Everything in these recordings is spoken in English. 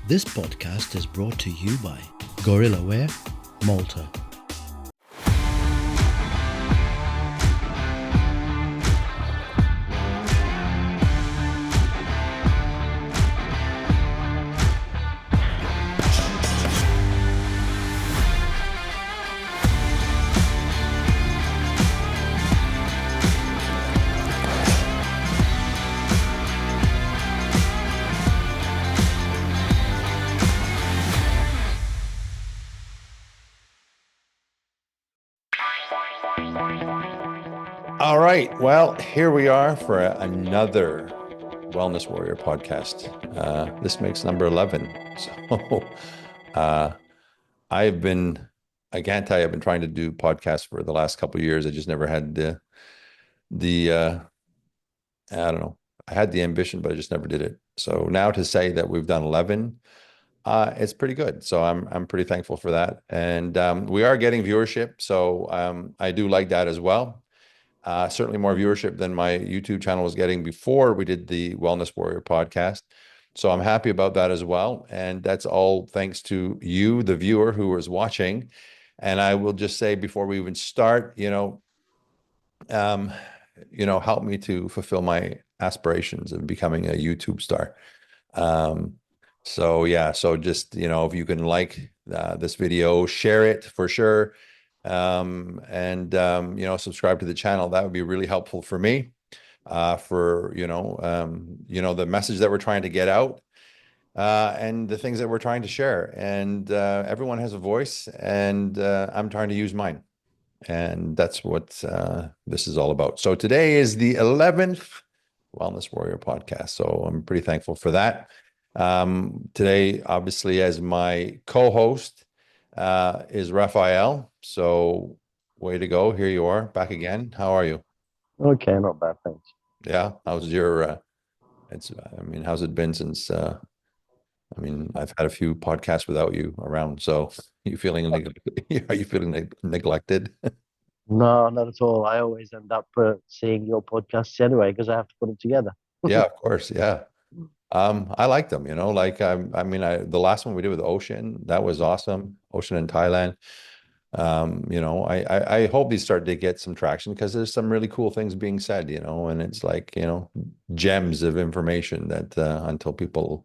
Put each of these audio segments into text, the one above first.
This podcast is brought to you by Gorillaware, Malta. All right. Well, here we are for another Wellness Warrior podcast. This makes number 11. So uh, I've been, I can't tell you, I've been trying to do podcasts for the last couple of years. I just never had the I don't know, I had the ambition, but I just never did it. So now to say that we've done 11, it's pretty good. So I'm pretty thankful for that. And we are getting viewership. So I do like that as well. Certainly more viewership than my YouTube channel was getting before we did the Wellness Warrior podcast. So I'm happy about that as well. And that's all thanks to you, the viewer who is watching. And I will just say before we even start, um, help me to fulfill my aspirations of becoming a YouTube star. Um, so yeah, so just, if you can like this video, share it for sure. And subscribe to the channel. That would be really helpful for me, for, the message that we're trying to get out, and the things that we're trying to share. And everyone has a voice, and I'm trying to use mine. And that's what this is all about. So today is the 11th Wellness Warrior podcast. So I'm pretty thankful for that. Today, obviously, as my co-host is Raphael. So way to go. Here you are back again. How are you? Okay, not bad, thanks. Yeah. How's your, how's it been since, I've had a few podcasts without you around. So you feeling, are you feeling neglected? No, not at all. I always end up seeing your podcasts anyway because I have to put them together. Yeah, of course. Yeah. I like them, the last one we did with Ocean, that was awesome. Ocean in Thailand. I hope these start to get some traction because there's some really cool things being said, and it's like, gems of information that until people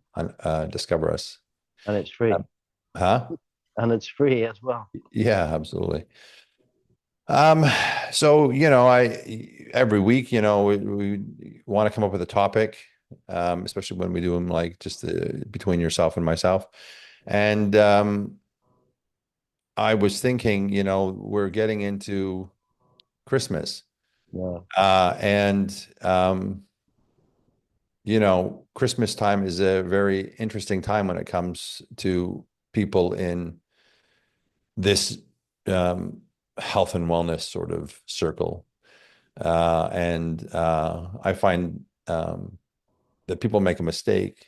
discover us. And it's free. Huh? And it's free as well. Yeah, absolutely. Um, so, every week, we want to come up with a topic, especially when we do them like just between yourself and myself. And I was thinking, we're getting into Christmas, Yeah, and Christmas time is a very interesting time when it comes to people in this health and wellness sort of circle. And I find that people make a mistake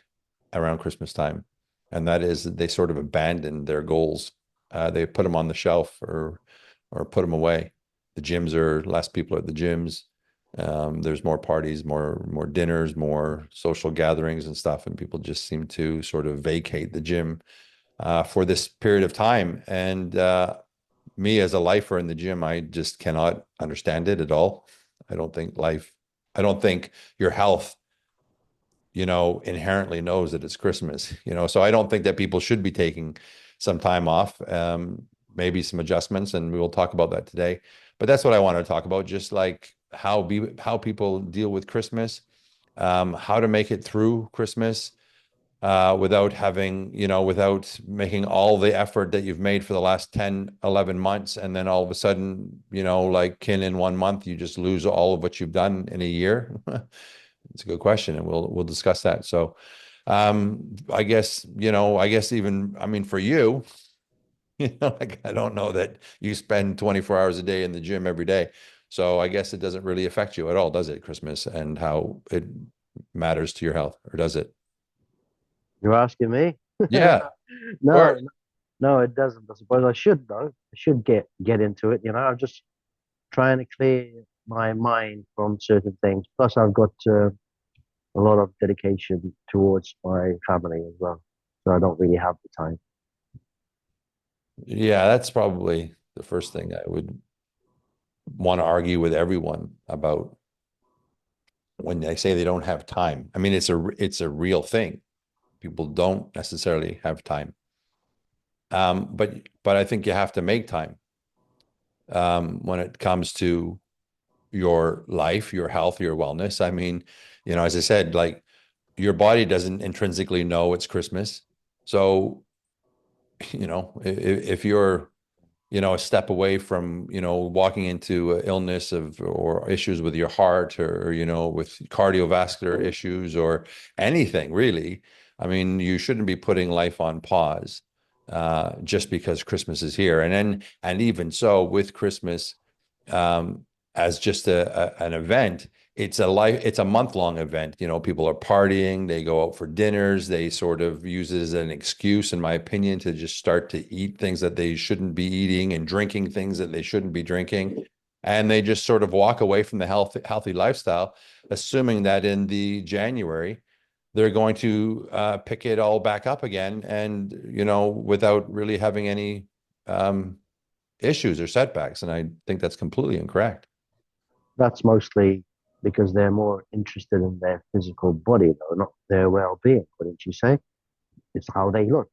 around Christmas time, and that is that they sort of abandon their goals. They put them on the shelf or put them away. The gyms are less people at the gyms. There's more parties, more dinners, more social gatherings and stuff, and people just seem to sort of vacate the gym for this period of time. And me as a lifer in the gym, I just cannot understand it at all. I don't think life, I don't think your health, inherently knows that it's Christmas, so I don't think that people should be taking some time off, maybe some adjustments, and we will talk about that today. But that's what I want to talk about, just like how people deal with Christmas, how to make it through Christmas, without having, without making all the effort that you've made for the last 10, 11 months. And then all of a sudden, like in 1 month, you just lose all of what you've done in a year. It's a good question. And we'll discuss that. So, I guess even, for you, like, I don't know that you spend 24 hours a day in the gym every day. So I guess it doesn't really affect you at all, does it, Christmas and how it matters to your health, or does it? you're asking me? Yeah, of No, course. no, it doesn't. I suppose I should though. I should get into it. I'm just trying to clear my mind from certain things. Plus, I've got a lot of dedication towards my family as well. so I don't really have the time. Yeah, that's probably the first thing I would want to argue with everyone about when they say they don't have time. I mean, it's a real thing. People don't necessarily have time. But I think you have to make time when it comes to your life, your health, your wellness. I mean, as I said, like your body doesn't intrinsically know it's Christmas. So, if you're a step away from, walking into illness or issues with your heart or, with cardiovascular issues or anything really. I mean, you shouldn't be putting life on pause just because Christmas is here. And even so, with Christmas, um, as just an event, it's a month-long event. People are partying, they go out for dinners, they sort of use it as an excuse, in my opinion, to just start to eat things that they shouldn't be eating and drinking things that they shouldn't be drinking. And they just sort of walk away from the healthy lifestyle, assuming that in the January they're going to pick it all back up again, and without really having any um, issues or setbacks. And I think that's completely incorrect. That's mostly because they're more interested in their physical body, though, not their well-being, wouldn't you say? It's how they look.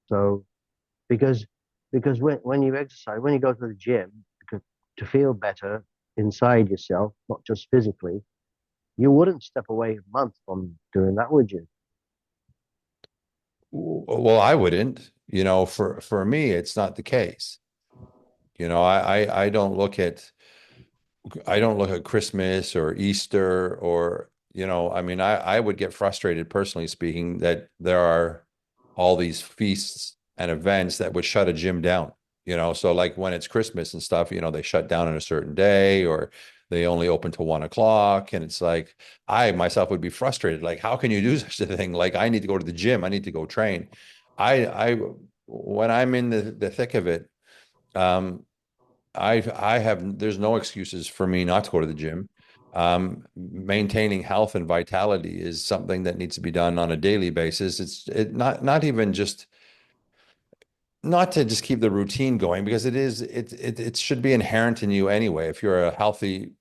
So because when you exercise, when you go to the gym, because to feel better inside yourself, not just physically, you wouldn't step away a month from doing that, would you? Well, I wouldn't. For me, it's not the case. I don't look at Christmas or Easter or, I mean, I would get frustrated, personally speaking, that there are all these feasts and events that would shut a gym down. So like when it's Christmas and stuff, they shut down on a certain day, or they only open till 1 o'clock. And it's like, I myself would be frustrated. Like, how can you do such a thing? Like, I need to go to the gym. I need to go train. I when I'm in the thick of it, um, I have, there's no excuses for me not to go to the gym. Maintaining health and vitality is something that needs to be done on a daily basis. Not even just, not to just keep the routine going, because it should be inherent in you anyway. If you're a healthy,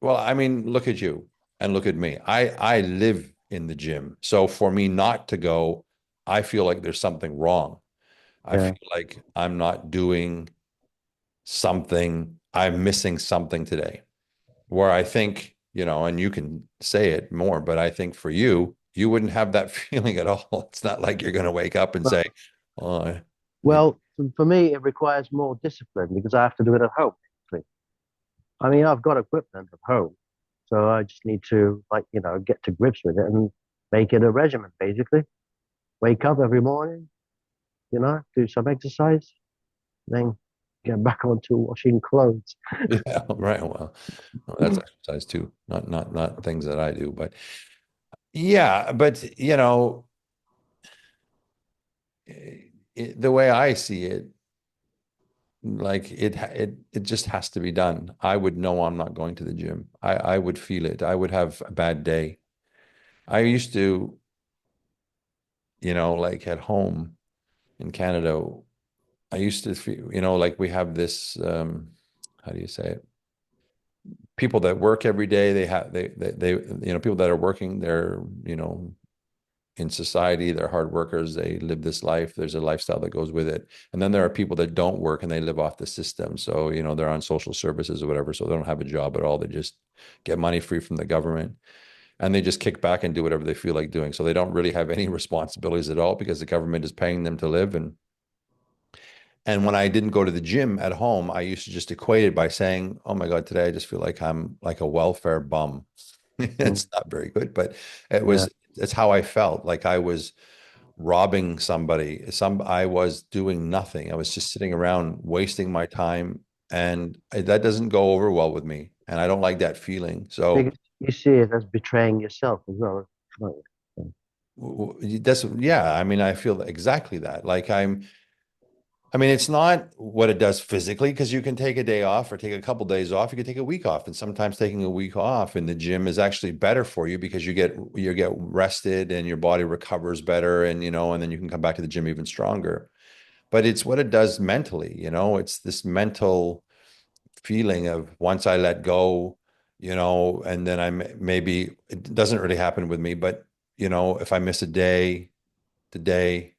well, I mean, look at you and look at me. I live in the gym. So for me not to go, I feel like there's something wrong. I Yeah. feel like I'm not doing something, I'm missing something today. Where I think, and you can say it more, but I think for you, you wouldn't have that feeling at all. It's not like you're going to wake up and say, Well, oh, you well, for me, it requires more discipline because I have to do it at home. Basically. I mean, I've got equipment at home, so I just need to, like, get to grips with it and make it a regimen, basically. Wake up every morning, do some exercise, then get back onto washing clothes. yeah, right. Well, that's exercise too, not things that I do, but yeah, but the way I see it, like it just has to be done. I would know I'm not going to the gym. I would feel it. I would have a bad day. I used to, like at home in Canada, I used to feel, like we have this, how do you say it? People that work every day, people that are working, they're, in society, they're hard workers, they live this life, there's a lifestyle that goes with it. And then there are people that don't work and they live off the system. So, they're on social services or whatever. So they don't have a job at all. They just get money free from the government and they just kick back and do whatever they feel like doing. So they don't really have any responsibilities at all because the government is paying them to live. And when I didn't go to the gym at home, I used to just equate it by saying, "Oh my God, today I just feel like I'm like a welfare bum." Mm, It's not very good, but yeah, it's how I felt. Like I was robbing somebody. I was doing nothing. I was just sitting around wasting my time, and that doesn't go over well with me. And I don't like that feeling. So because you see it as betraying yourself as well. Don't you? that's, yeah. I mean, I feel exactly that. Like I'm I mean, it's not what it does physically because you can take a day off or take a couple days off. You can take a week off, and sometimes taking a week off in the gym is actually better for you because you get rested and your body recovers better, and and then you can come back to the gym even stronger. But it's what it does mentally, it's this mental feeling of once I let go, and then maybe it doesn't really happen with me, but if I miss a day, the day,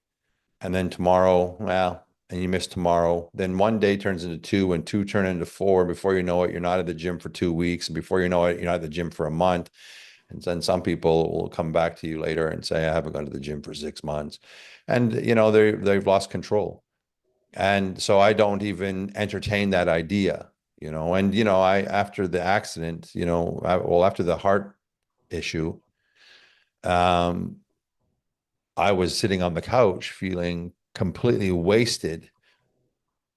and then tomorrow, well, and you miss tomorrow, then one day turns into two, and two turn into four. Before you know it, you're not at the gym for 2 weeks, and before you know it, you're not at the gym for a month. And then some people will come back to you later and say, "I haven't gone to the gym for 6 months," and they've lost control. And so I don't even entertain that idea, And I after the accident, after the heart issue, um, I was sitting on the couch feeling completely wasted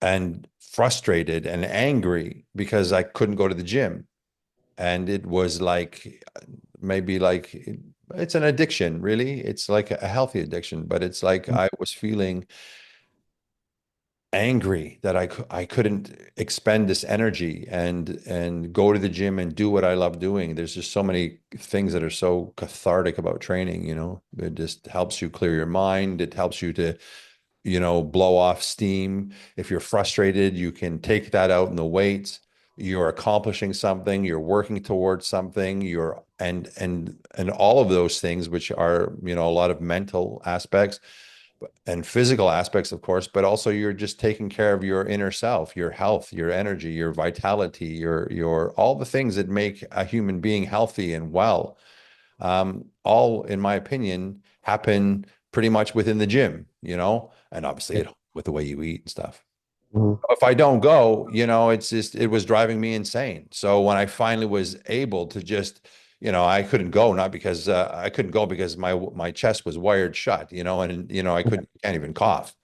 and frustrated and angry because I couldn't go to the gym. And it was like maybe like it's an addiction, really. It's like a healthy addiction, but it's like I was feeling angry that I couldn't expend this energy and go to the gym and do what I love doing. There's just so many things that are so cathartic about training, It just helps you clear your mind. It helps you to blow off steam. If you're frustrated, you can take that out in the weights. You're accomplishing something, you're working towards something, and all of those things, which are, a lot of mental aspects and physical aspects, of course, but also you're just taking care of your inner self, your health, your energy, your vitality, your all the things that make a human being healthy and well. All, in my opinion, happen pretty much within the gym, and obviously with the way you eat and stuff. Mhm. If I don't go, it was driving me insane. So when I finally was able to just, I couldn't go, not because I couldn't go because my chest was wired shut, and I can't even cough.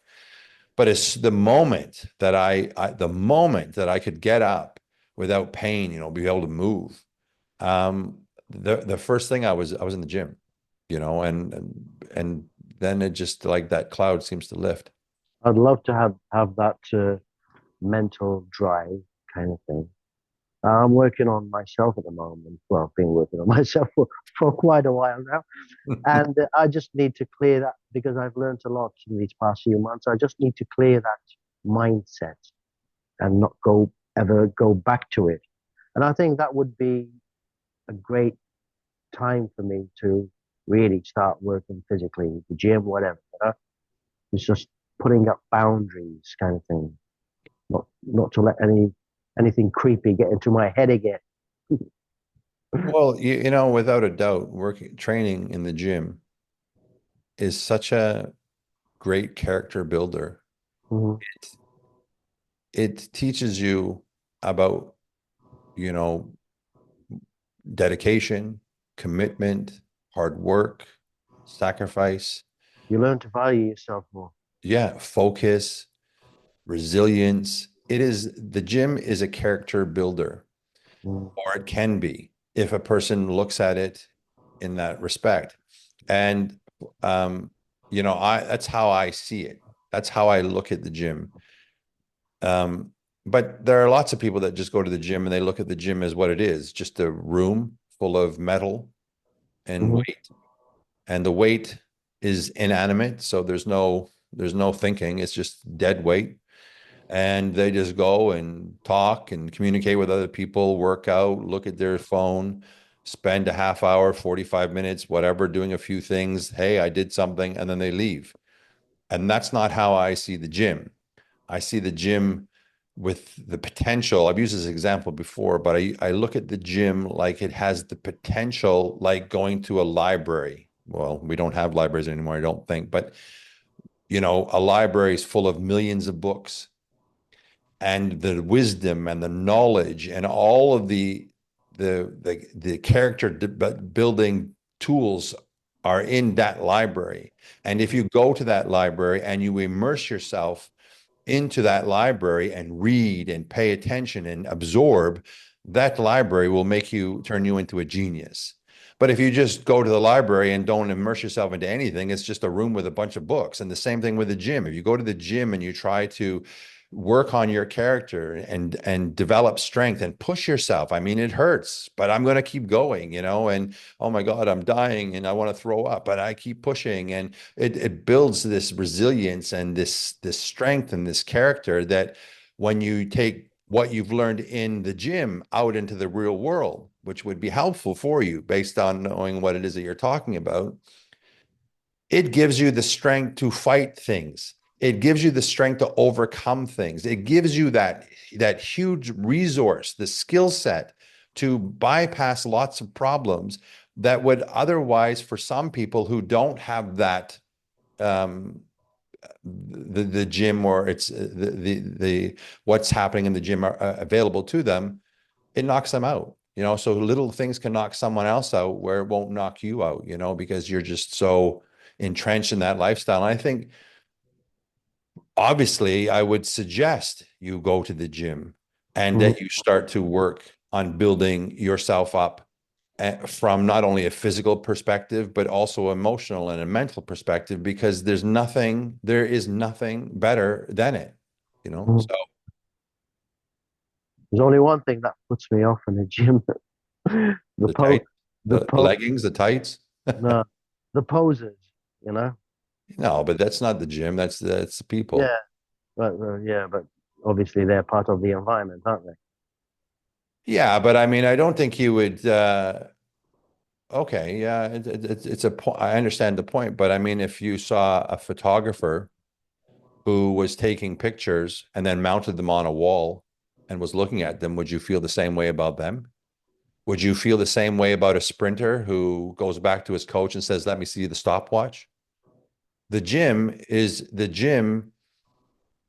But it's the moment that I could get up without pain, be able to move. The first thing I was in the gym, and then it just like that cloud seems to lift. I'd love to have that mental drive kind of thing. I'm working on myself at the moment. Well, I've been working on myself for quite a while now. And I just need to clear that because I've learned a lot in these past few months. I just need to clear that mindset and not ever go back to it. And I think that would be a great time for me to really start working physically, the gym, whatever. It's just putting up boundaries kind of thing. Not to let anything creepy get into my head again. Well, without a doubt, working training in the gym is such a great character builder. Mhm. It teaches you about, you know, dedication, commitment, hard work, sacrifice, You learn to value yourself more. yeah, focus, resilience. The gym is a character builder, Mm. or it can be if a person looks at it in that respect. And that's how I see it. That's how I look at the gym. Um, but there are lots of people that just go to the gym and they look at the gym as what it is, just a room full of metal and Mhm. weight. And the weight is inanimate, so there's no thinking. It's just dead weight. And they just go and talk and communicate with other people, work out, look at their phone, spend a half hour, 45 minutes, whatever, doing a few things. Hey, I did something, and then they leave. And that's not how I see the gym. I see the gym with the potential. I've used this example before, but I look at the gym like it has the potential, like going to a library. Well, we don't have libraries anymore, I don't think, but a library is full of millions of books, and the wisdom and the knowledge and all of the character building tools are in that library. And if you go to that library and you immerse yourself into that library and read and pay attention and absorb, that library will turn you into a genius. But if you just go to the library and don't immerse yourself into anything, it's just a room with a bunch of books. And the same thing with the gym. If you go to the gym and you try to work on your character and develop strength and push yourself. I mean, it hurts, but I'm going to keep going, and oh my God, I'm dying and I want to throw up, but I keep pushing. And it builds this resilience and this strength and this character that when you take what you've learned in the gym out into the real world, which would be helpful for you based on knowing what it is that you're talking about, it gives you the strength to fight things. It gives you the strength to overcome things. It gives you that huge resource, the skill set to bypass lots of problems that would otherwise, for some people who don't have that, the gym, or it's the what's happening in the gym are available to them, it knocks them out. So little things can knock someone else out where it won't knock you out, because you're just so entrenched in that lifestyle. And I think obviously I would suggest you go to the gym and Mhm. that you start to work on building yourself up from not only a physical perspective, but also emotional and a mental perspective, because there is nothing better than it, Mhm. so There's only one thing that puts me off in the gym. the the po tight, the the po leggings, the tights. no, the poses, you know. No, but that's not the gym. That's the people. Yeah, but obviously they're part of the environment, aren't they? Yeah, but I mean, I don't think you would. Okay, yeah, it's a point. I understand the point, but I mean, if you saw a photographer who was taking pictures and then mounted them on a wall and was looking at them, would you feel the same way about them? Would you feel the same way about a sprinter who goes back to his coach and says, "Let me see the stopwatch"? The gym.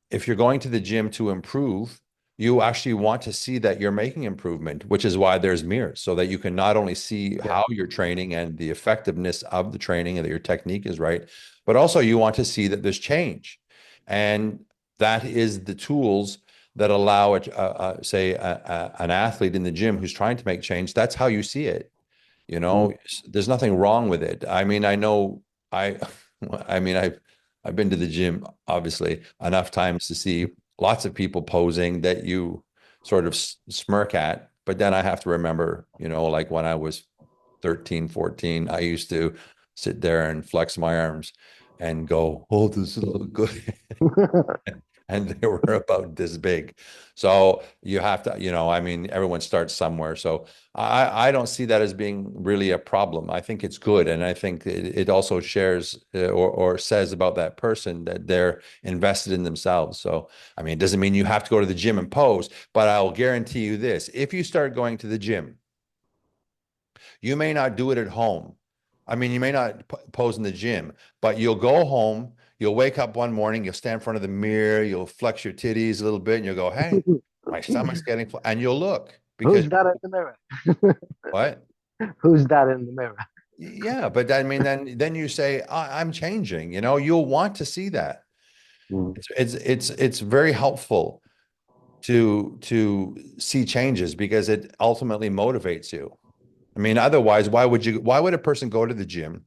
If you're going to the gym to improve, you actually want to see that you're making improvement, which is why there's mirrors, so that you can not only see Yeah, how you're training and the effectiveness of the training and that your technique is right, but also you want to see that there's change. And that is the tools that allow it, say, an athlete in the gym who's trying to make change. That's how you see it. mm, There's nothing wrong with it. I mean, I know I, I mean, I've been to the gym obviously enough times to see lots of people posing that you sort of smirk at, but then I have to remember, like when I was 13, 14, I used to sit there and flex my arms and go, "Oh, this is look good." And they were about this big. So you have to, I mean, everyone starts somewhere. So I don't see that as being really a problem. I think it's good. And I think it also shares or says about that person that they're invested in themselves. So, I mean, it doesn't mean you have to go to the gym and pose, but I'll guarantee you this. If you start going to the gym, you may not do it at home. I mean, you may not pose in the gym, but you'll go home, you'll wake up one morning, you'll stand in front of the mirror, you'll flex your titties a little bit, and you'll go, "Hey, my stomach's getting," and you'll look because Who's that in the mirror? what? Who's that in the mirror? Yeah, but I mean, then you say, I'm changing. You'll want to see that. Mm. It's very helpful to see changes because it ultimately motivates you. I mean, otherwise, why would a person go to the gym?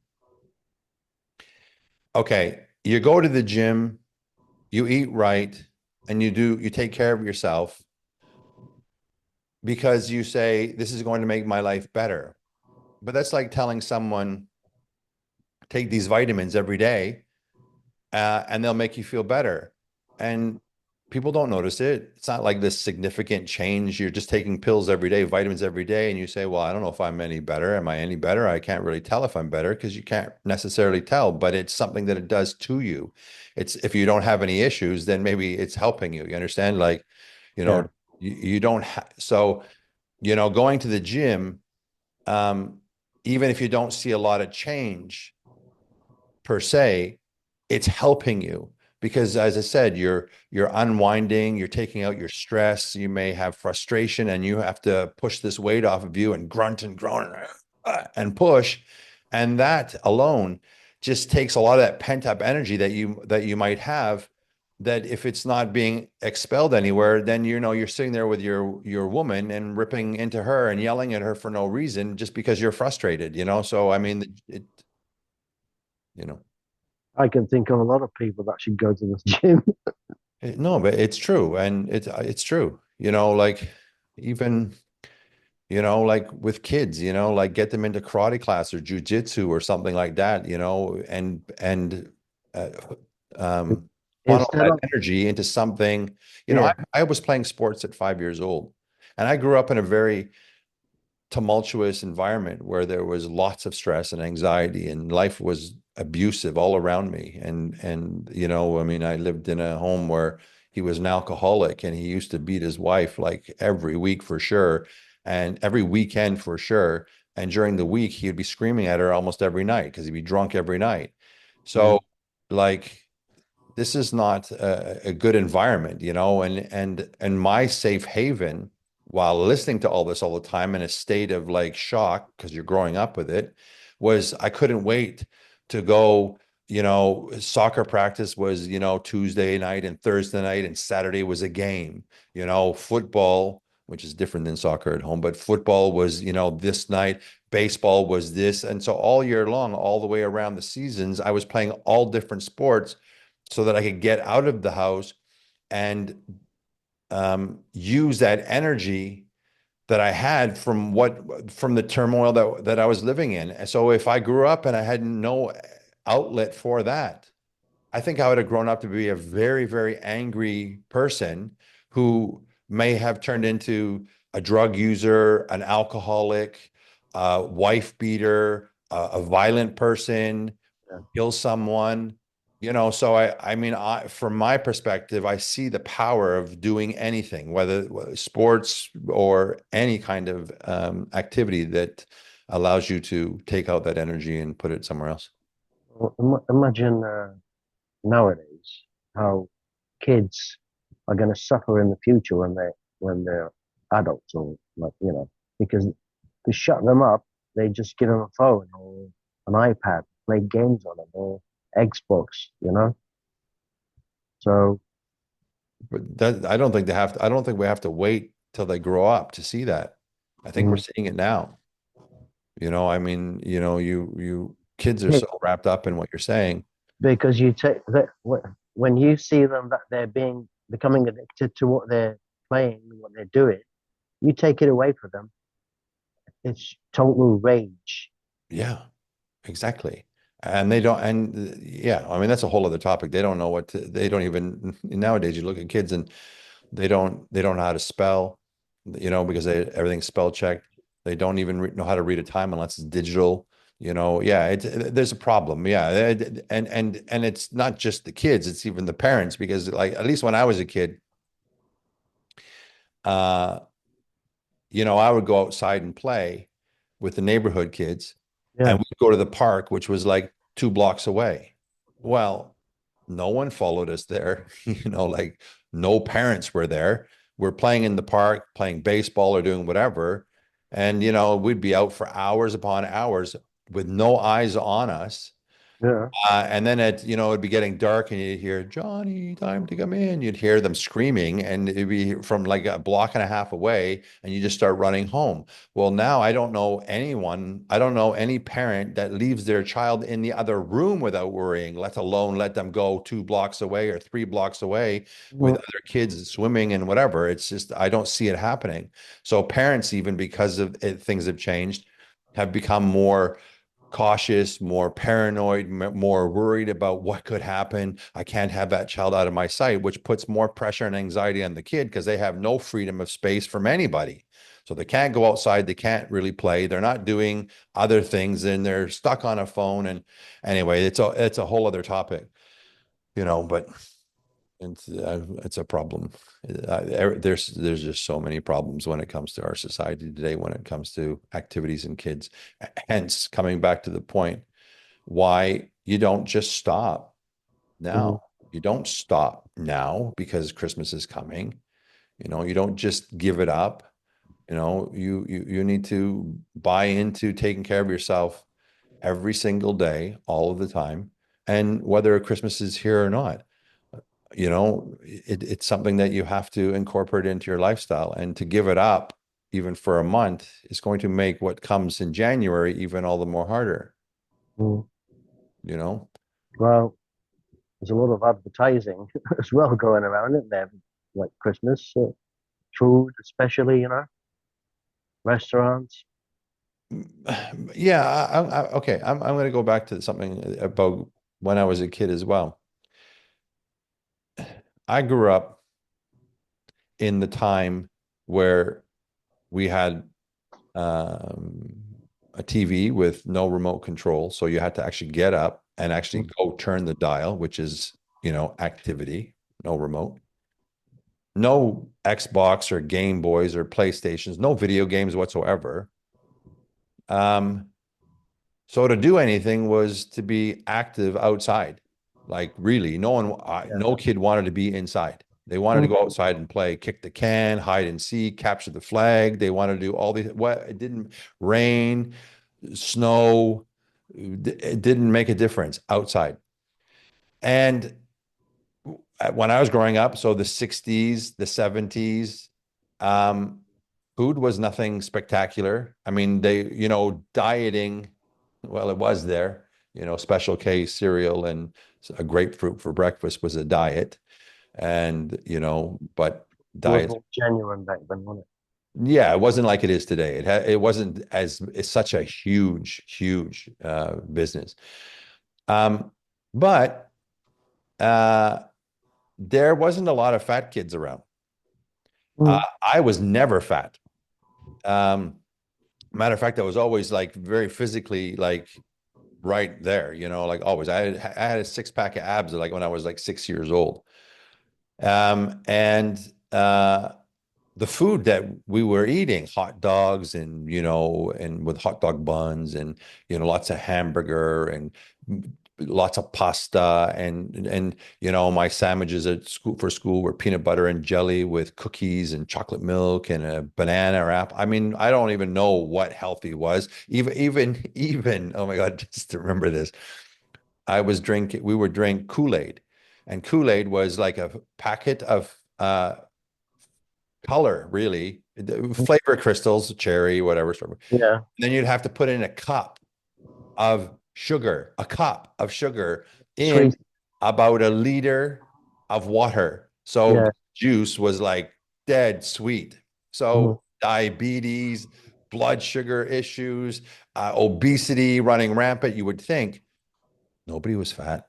Okay, you go to the gym, you eat right, and you take care of yourself because you say, this is going to make my life better. But that's like telling someone, take these vitamins every day, and they'll make you feel better. And people don't notice it. It's not like this significant change. You're just taking pills every day, vitamins every day, and you say, well, I don't know if I'm any better. Am I any better? I can't really tell if I'm better because you can't necessarily tell, but it's something that it does to you. It's if you don't have any issues, then maybe it's helping you. You understand? Like, you Yeah, know, you don't have so going to the gym, um, even if you don't see a lot of change per se, it's helping you because as I said, you're unwinding, you're taking out your stress, you may have frustration and you have to push this weight off of you and grunt and groan and push. And that alone just takes a lot of that pent up energy that you might have that if it's not being expelled anywhere, then you're sitting there with your woman and ripping into her and yelling at her for no reason just because you're frustrated, So I mean, you know, I can think of a lot of people that should go to the gym. no, but it's true, and it's true, like even. Like with kids, like get them into karate class or jujitsu or something like that, and uh, funnel Instead that of, energy into something. I, yeah, I was playing sports at 5 years old, and I grew up in a very tumultuous environment where there was lots of stress and anxiety, and life was abusive all around me. And I mean, I lived in a home where he was an alcoholic, and he used to beat his wife like every week for sure, and every weekend for sure. And during the week, he'd be screaming at her almost every night because he'd be drunk every night. So, mm, like, this is not a good environment, and my safe haven while listening to all this all the time in a state of like shock because you're growing up with it was I couldn't wait to go. Soccer practice was, Tuesday night and Thursday night, and Saturday was a game. Football, which is different than soccer at home, but football was, this night, baseball was this. And so all year long, all the way around the seasons, I was playing all different sports so that I could get out of the house and use that energy that I had from the turmoil that I was living in. And so if I grew up and I had no outlet for that, I think I would have grown up to be a very, very angry person who may have turned into a drug user, an alcoholic, a wife beater, a violent person, yeah. kill someone. So I mean, from my perspective, I see the power of doing anything, whether sports or any kind of activity that allows you to take out that energy and put it somewhere else. Well, imagine nowadays how kids are going to suffer in the future when they're adults or like because to shut them up, they just give them a phone or an iPad, play games on it or Xbox, So But that I don't think they have to, I don't think we have to wait till they grow up to see that. I think we're mm, seeing it now. I mean, you kids are yeah, so wrapped up in what you're saying. because you take that when you see them that they're becoming addicted to what they're playing, what they're doing, you take it away from them. It's total rage. Yeah. Exactly. And they don't, and yeah, I mean, that's a whole other topic. They don't know they don't even, nowadays you look at kids and they don't know how to spell, because everything's spell checked. They don't even know how to read a time unless it's digital, yeah, there's a problem. Yeah. And it's not just the kids, it's even the parents, because like, at least when I was a kid, uh, I would go outside and play with the neighborhood kids, and Yeah, we'd go to the park, which was like 2 blocks away. Well, no one followed us there. Like no parents were there. We're playing in the park, playing baseball or doing whatever. And, we'd be out for hours upon hours with no eyes on us. yeah, And then it'd be getting dark and you'd hear, Johnny, time to come in. You'd hear them screaming and it'd be from like a block and a half away and you just start running home. Well, now I don't know anyone, I don't know any parent that leaves their child in the other room without worrying, let alone let them go 2 blocks away or 3 blocks away with mm, other kids swimming and whatever. It's just, I don't see it happening. So parents, even because of it, things have changed, have become more cautious, more paranoid, more worried about what could happen. I can't have that child out of my sight, which puts more pressure and anxiety on the kid because they have no freedom of space from anybody. So they can't go outside, they can't really play, they're not doing other things, and they're stuck on a phone. And anyway, it's a whole other topic, but it's a problem. There's just so many problems when it comes to our society today, when it comes to activities and kids. Hence, coming back to the point, why you don't just stop mm, now. You don't stop now because Christmas is coming. You don't just give it up. You need to buy into taking care of yourself every single day, all of the time, and whether Christmas is here or not. it's something that you have to incorporate into your lifestyle, and to give it up even for a month is going to make what comes in January even all the more harder, Mm. you know? Well, there's a lot of advertising as well going around it there, like Christmas food, especially, restaurants. Yeah, okay. I'm going to go back to something about when I was a kid as well. I grew up in the time where we had um, a TV with no remote control, so you had to actually get up and actually go turn the dial, which is, activity, no remote. No Xbox or Game Boys or PlayStations, no video games whatsoever. Um, So to do anything was to be active outside. Like really, Yeah. no kid wanted to be inside. They wanted to Mm. go outside and play, kick the can, hide and seek, capture the flag. They wanted to do all these. What it didn't rain, snow, it didn't make a difference outside. And when I was growing up, so the 60s, the 70s, um, food was nothing spectacular. I mean, dieting, well, it was there, Special K cereal and a grapefruit for breakfast was a diet. And, but It was diets, more genuine back then, wasn't yeah, it wasn't like it is today. It wasn't it's such a huge, huge business. Um, but uh, there wasn't a lot of fat kids around. it? Mm. I was never fat. Um, Matter of fact, I was always like very physically like right there, like always. I had a six pack of abs like when I was like 6 years old. And the food that we were eating, hot dogs and, and with hot dog buns and, lots of hamburger and lots of pasta and, my sandwiches at school were peanut butter and jelly with cookies and chocolate milk and a banana wrap. I mean, I don't even know what healthy was. Even, oh my God, just to remember this, we would drink Kool-Aid, and Kool-Aid was like a packet of color, really. Mm. Flavor crystals, cherry, whatever. Yeah. Then you'd have to put in a cup of sugar in Sweet. about a liter of water. So the Yeah. juice was like dead sweet. Mm. So diabetes, blood sugar issues, obesity running rampant. You would think nobody was fat.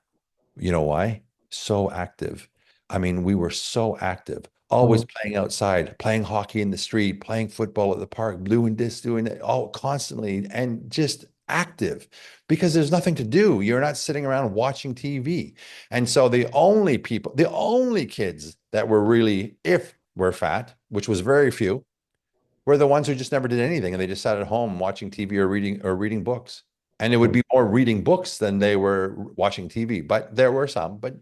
You know why? So active. I mean, we were so active, always Mm. playing outside, playing hockey in the street, playing football at the park, doing this, doing that, all constantly, and just active because there's nothing to do. You're not sitting around watching TV. And so the only kids that were really, if were fat, which was very few, were the ones who just never did anything and they just sat at home watching TV or reading books. And it would Mm. be more reading books than they were watching TV. But there were some, but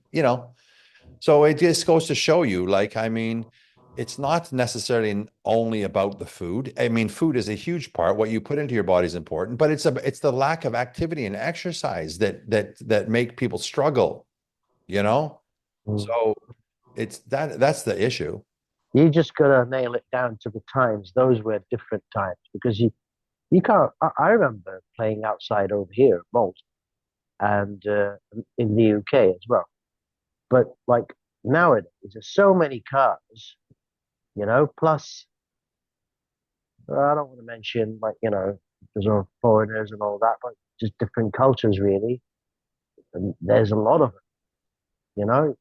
so it just goes to show you, like, I mean, it's not necessarily only about the food. I mean, food is a huge part. What you put into your body is important, but it's the lack of activity and exercise that make people struggle, you know? Mm. So that's the issue. You just gotta nail it down to the times. Those were different times because you can't. I remember playing outside over here at Malt and in the UK as well. But like nowadays, there's so many cars, plus I don't want to mention like, there's all foreigners and all that, but just different cultures really. And there's a lot of it, you know.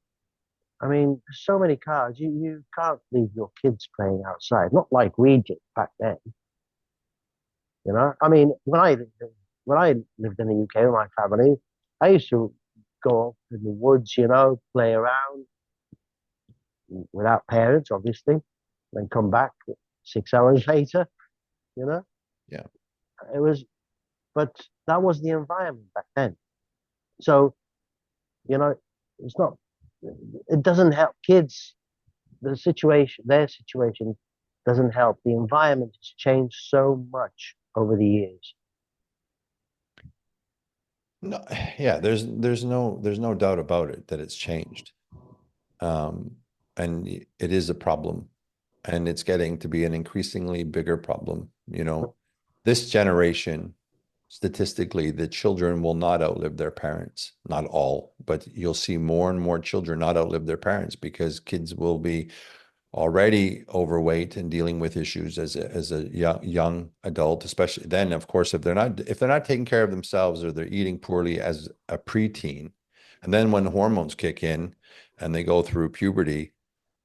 I mean, there's so many cars. You can't leave your kids playing outside. Not like we did back then, you know. I mean, when I lived in the UK with my family, I used to go off in the woods, play around without parents, obviously, then come back 6 hours later, you know. Yeah. It was, but that was the environment back then. So, you know, it's not, it doesn't help kids. Their situation doesn't help. The environment has changed so much over the years. No, yeah, there's no doubt about it that it's changed. Um, and it is a problem, and it's getting to be an increasingly bigger problem. This generation, statistically, the children will not outlive their parents. Not all, but you'll see more and more children not outlive their parents because kids will be already overweight and dealing with issues as a young adult, especially then, of course, if they're not taking care of themselves or they're eating poorly as a preteen, and then when hormones kick in and they go through puberty,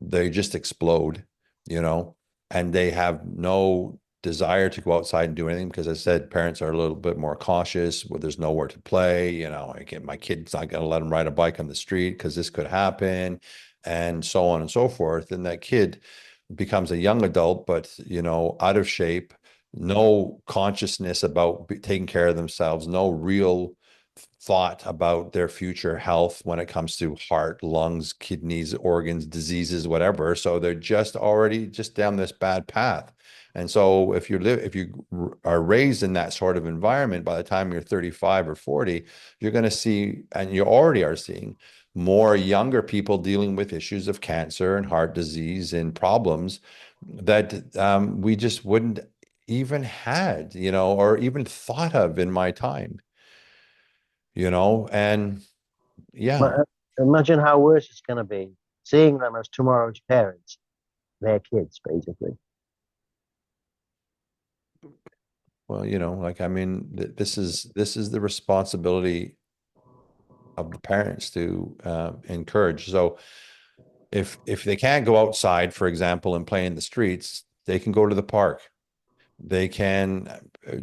they just explode, you know, and they have no desire to go outside and do anything because, as I said, parents are a little bit more cautious where there's nowhere to play. My kid's not going to let him ride a bike on the street because this could happen, and so on and so forth. And that kid becomes a young adult, but out of shape, no consciousness about taking care of themselves, no real thought about their future health when it comes to heart, lungs, kidneys, organs, diseases, whatever. So they're just already just down this bad path. And so if you are raised in that sort of environment, by the time you're 35 or 40, you're going to see, and you already are seeing, more younger people dealing with issues of cancer and heart disease and problems that we just wouldn't even had, or even thought of in my time, and yeah. But imagine how worse it's going to be seeing them as tomorrow's parents, their kids, basically. Well, like, I mean, this is the responsibility of the parents to encourage. So if they can't go outside, for example, and play in the streets, they can go to the park. They can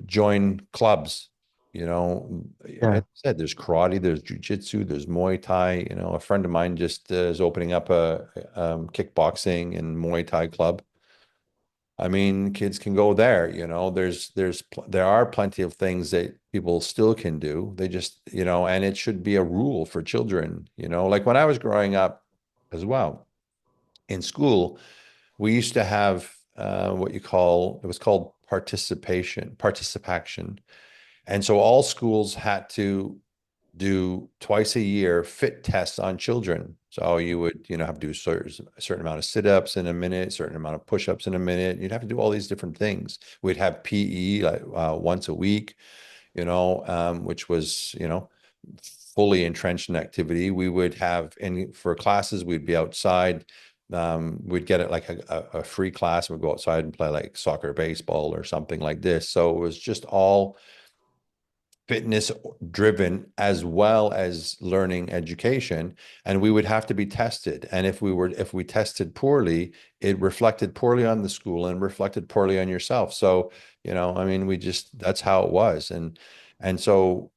join clubs. As Yeah. I said, there's karate, there's jujitsu, there's Muay Thai. A friend of mine just is opening up a kickboxing and Muay Thai club. I mean, kids can go there. There are plenty of things that people still can do. They just, and it should be a rule for children. Like when I was growing up as well in school, we used to have it was called participation. And so all schools had to do twice a year fit tests on children. So you would, have to do a certain amount of sit-ups in a minute, a certain amount of push-ups in a minute. You'd have to do all these different things. We'd have PE like once a week, which was, fully entrenched in activity. We would have, for classes, we'd be outside. We'd get it like a free class. We'd go outside and play like soccer, baseball, or something like this. So it was just all fitness driven as well as learning education, and we would have to be tested, and if we tested poorly, it reflected poorly on the school and reflected poorly on yourself. So I mean, that's how it was. And so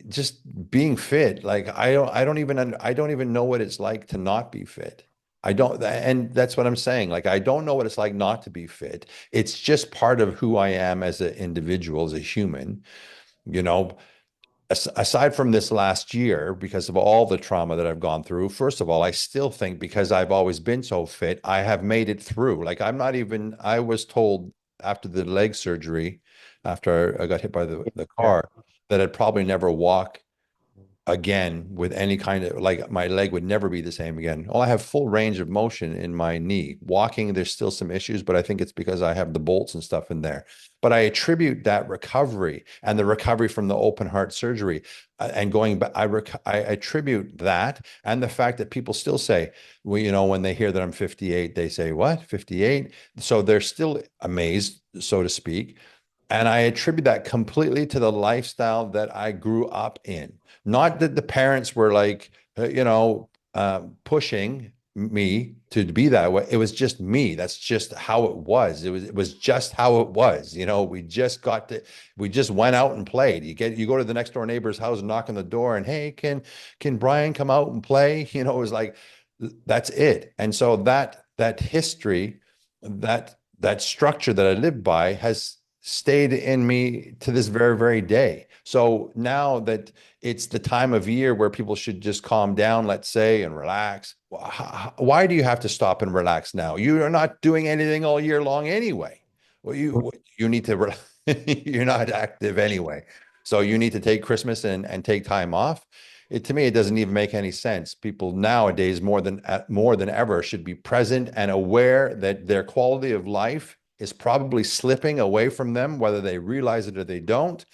just being fit, like I don't even know what it's like to not be fit. I don't, and that's what I'm saying. Like, I don't know what it's like not to be fit. It's just part of who I am as an individual, as a human. you know, Aside from this last year, because of all the trauma that I've gone through, first of all, I still think because I've always been so fit, I have made it through. Like, I was told after the leg surgery, after I got hit by the Yeah. car, that I'd probably never walk again with any kind of, like, my leg would never be the same again. Well, I have full range of motion in my knee. Walking, there's still some issues, but I think it's because I have the bolts and stuff in there. But I attribute that recovery and the recovery from the open heart surgery and going back, I attribute that and the fact that people still say, well, when they hear that I'm 58, they say, what, 58? So they're still amazed, so to speak. And I attribute that completely to the lifestyle that I grew up in. Not that the parents were like, pushing me to be that way. It was just me. That's just how it was. It was just how it was. We just went out and played. You go to the next door neighbor's house and knock on the door and, hey, can Brian come out and play? It was like, that's it. And so that history, that structure that I lived by has stayed in me to this very, very day. So now that it's the time of year where people should just calm down, let's say, and relax, why do you have to stop and relax now? You are not doing anything all year long anyway. Well, you need to, you're not active anyway. So you need to take Christmas and take time off. it to me, it doesn't even make any sense. People nowadays more than ever should be present and aware that their quality of life is probably slipping away from them, whether they realize it or they don't.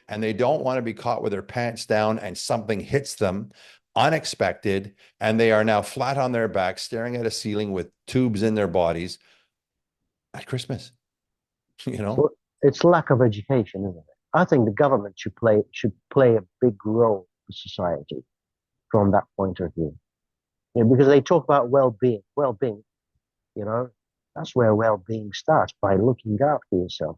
And they don't want to be caught with their pants down and something hits them unexpected, and they are now flat on their back, staring at a ceiling with tubes in their bodies at Christmas. You know? So it's lack of education, isn't it? I think the government should play a big role for society from that point of view. Because they talk about well-being. Well-being, you know, that's where well-being starts by looking after yourself,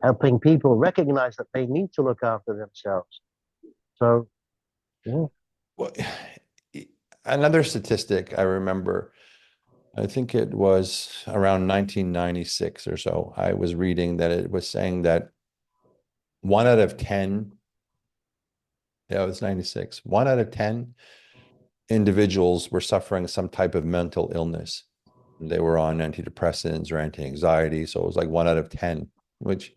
helping people recognize that they need to look after themselves. So, yeah. Well, another statistic I remember, I think it was around 1996 or so, I was reading that it was saying that 1 out of 10, yeah, it was 96, 1 out of 10 individuals were suffering some type of mental illness. They were on antidepressants or anti-anxiety. So it was like 1 out of 10, which,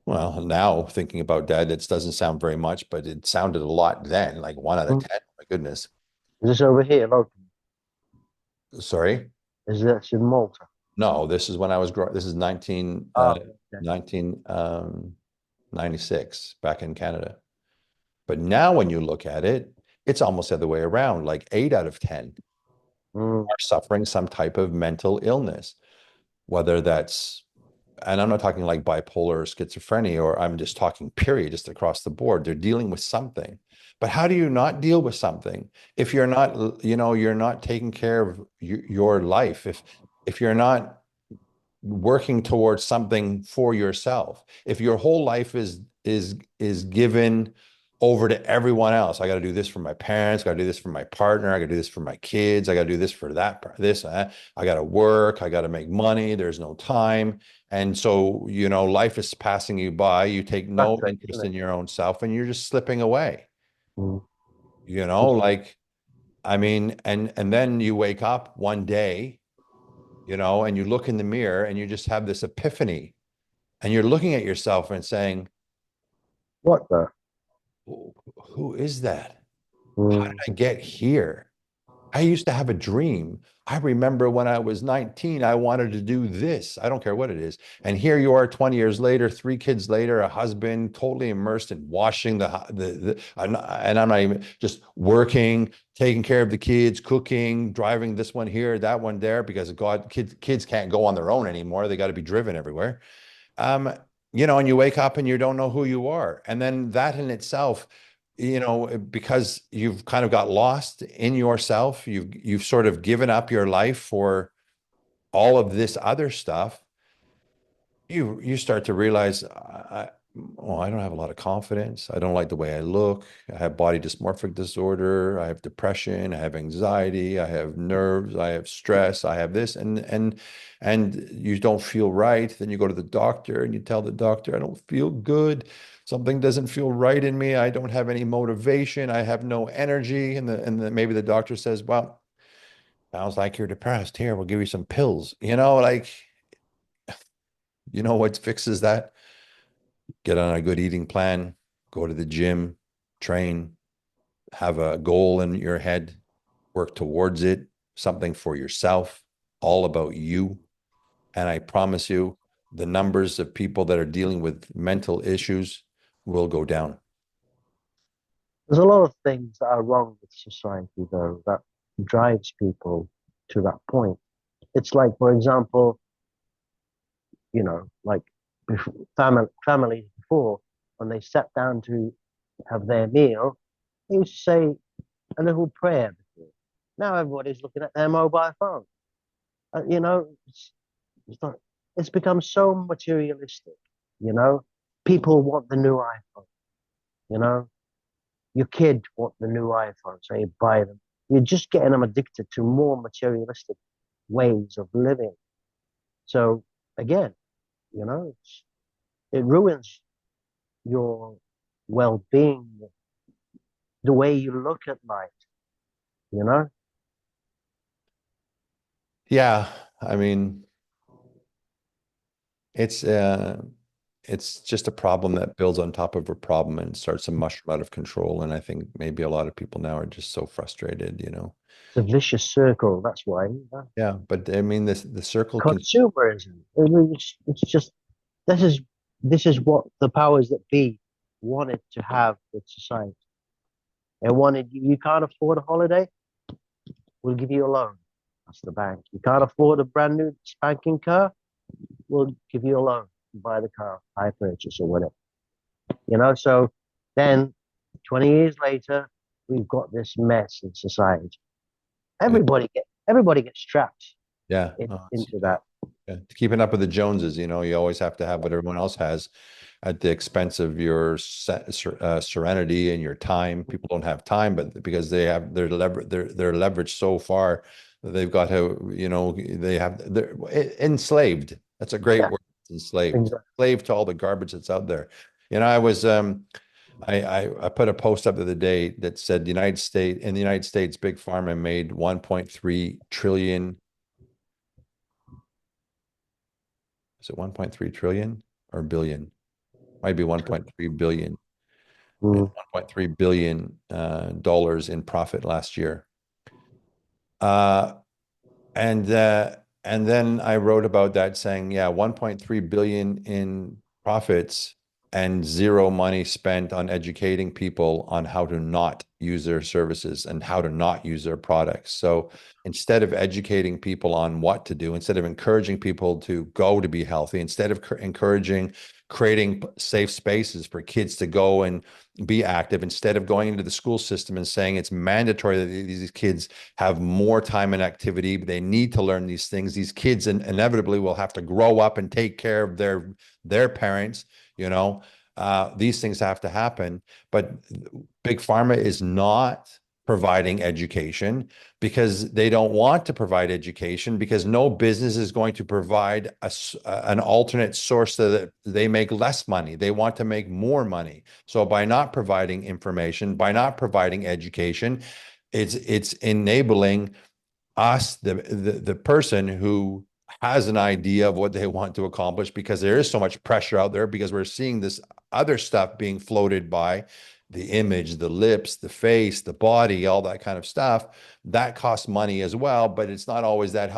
well, now thinking about that, it doesn't sound very much, but it sounded a lot then, like 1 out of 10. My goodness. Is this over here local? Sorry. Is this in Malta? No, this is when I was growing. This is 19, Oh, okay. 1996 back in Canada. But now when you look at it, it's almost the other way around. Like 8 out of 10 Mm, are suffering some type of mental illness, whether that's, and I'm not talking like bipolar or schizophrenia, or I'm just talking period, just across the board. They're dealing with something. But how do you not deal with something if you're not, you're not taking care of your life? If you're not working towards something for yourself, if your whole life is given over to everyone else, I got to do this for my parents, got to do this for my partner, I got to do this for my kids, I got to do this for this, I got to work, I got to make money, there's no time. And so, life is passing you by, you take no rat race, interest isn't it? in your own self, and you're just slipping away. Mm. Like, I mean, and then you wake up one day, and you look in the mirror and you just have this epiphany, and you're looking at yourself and saying, What the? who is that? How did Mm. I get here? I used to have a dream. I remember when I was 19, I wanted to do this. I don't care what it is. And here you are 20 years later, 3 kids later, a husband, totally immersed in washing and I'm not even just working, taking care of the kids, cooking, driving this one here, that one there, because God, kids can't go on their own anymore. They got to be driven everywhere. Um, and you wake up and you don't know who you are. And then that in itself, because you've kind of got lost in yourself, you've sort of given up your life for all of this other stuff. You start to realize, I don't have a lot of confidence. I don't like the way I look. I have body dysmorphic disorder. I have depression. I have anxiety. I have nerves. I have stress. I have this, and you don't feel right. Then you go to the doctor and you tell the doctor, I don't feel good. Something doesn't feel right in me. I don't have any motivation. I have no energy. And maybe the doctor says, well, sounds like you're depressed. Here, we'll give you some pills. Like, what fixes that? Get on a good eating plan, go to the gym, train, have a goal in your head, work towards it, something for yourself, all about you. And I promise you, the numbers of people that are dealing with mental issues will go down. There's a lot of things that are wrong with society, though, that drives people to that point. It's like, for example, like families before, when they sat down to have their meal, they used to say a little prayer before. Now everybody's looking at their mobile phone. It's not, it's become so materialistic, you know. People want the new iPhone, you know. Your kid want the new iPhone, so you buy them. You're just getting them addicted to more materialistic ways of living. So again, it ruins your well-being, the way you look at life, you know? Yeah, I mean, it's it's just a problem that builds on top of a problem and starts to mushroom out of control. And I think maybe a lot of people now are just so frustrated, you know. It's a vicious circle. That's why. Yeah, but I mean, this the circle can. Consumerism. It's just this is this is what the powers that be wanted to have with society. They wanted you can't afford a holiday, we'll give you a loan. That's the bank. You can't afford a brand new spanking car, we'll give you a loan. Buy the car, high purchase or whatever. So then 20 years later, we've got this mess in society. Yeah, Everybody gets trapped yeah. Oh, I see into that. that. Yeah. Keeping up with the Joneses, you know, you always have to have what everyone else has at the expense of your serenity and your time. People don't have time, but because they're leveraged so far that they've got to, you know, they're enslaved. That's a great Yeah, word. Enslaved, exactly. enslaved to all the garbage that's out there. You know, I put a post up the other day that said the United States, Big Pharma made 1.3 trillion. Is it 1.3 trillion or billion? Might be 1.3 billion. Yeah, Mm, 1.3 billion dollars in profit last year. Uh, and then I wrote about that saying, yeah, 1.3 billion in profits and zero money spent on educating people on how to not use their services and how to not use their products. So instead of educating people on what to do, instead of encouraging people to go to be healthy, instead of encouraging creating safe spaces for kids to go and be active, instead of going into the school system and saying it's mandatory that these kids have more time and activity. They need to learn these things. These kids inevitably will have to grow up and take care of their parents. You know, these things have to happen. But big pharma is not providing education because they don't want to provide education because no business is going to provide an alternate source so that they make less money. They want to make more money. So by not providing information, by not providing education, it's enabling us, the person who has an idea of what they want to accomplish, because there is so much pressure out there, because we're seeing this other stuff being floated by the image, the lips, the face, the body, all that kind of stuff. That costs money as well, but it's not always that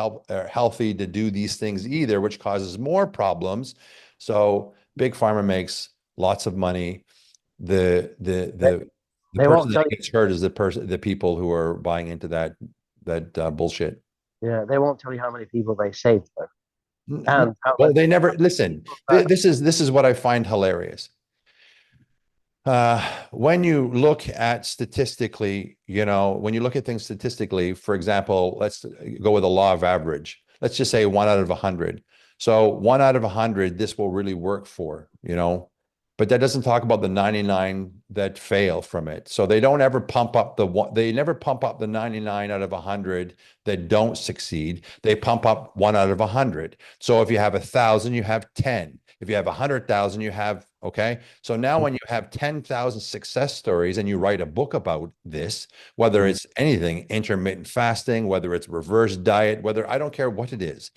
healthy to do these things either, which causes more problems. So big pharma makes lots of money. The the They, the the they person won't that tell you. gets hurt is the people who are buying into that bullshit. Yeah, they won't tell you how many people they saved though, and Well, they how never many listen. people that. This is what I find hilarious. When you look at statistically, you know, when you look at things statistically, for example, let's go with a law of average. Let's just say 1 out of 100. So 1 out of 100, this will really work for, you know, but that doesn't talk about the 99 that fail from it. So they don't ever pump up the one, they never pump up the 99 out of 100 that don't succeed. They pump up 1 out of 100. So if you have 1,000, you have 10. If you have 100,000, you have, okay. So now when you have 10,000 success stories and you write a book about this, whether Mm, it's anything, intermittent fasting, whether it's reverse diet, whether I don't care what it is,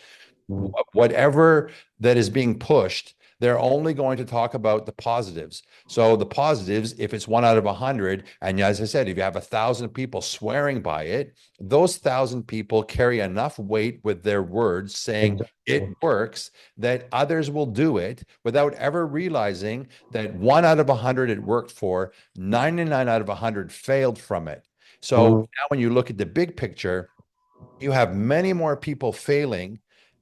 mm, whatever that is being pushed, they're only going to talk about the positives. So the positives, if it's 1 out of 100, and as I said, if you have 1,000 people swearing by it, those 1,000 people carry enough weight with their words saying it exactly. works that others will do it without ever realizing that 1 out of 100 it worked for, 99 out of 100 failed from it. So Mm, now when you look at the big picture, you have many more people failing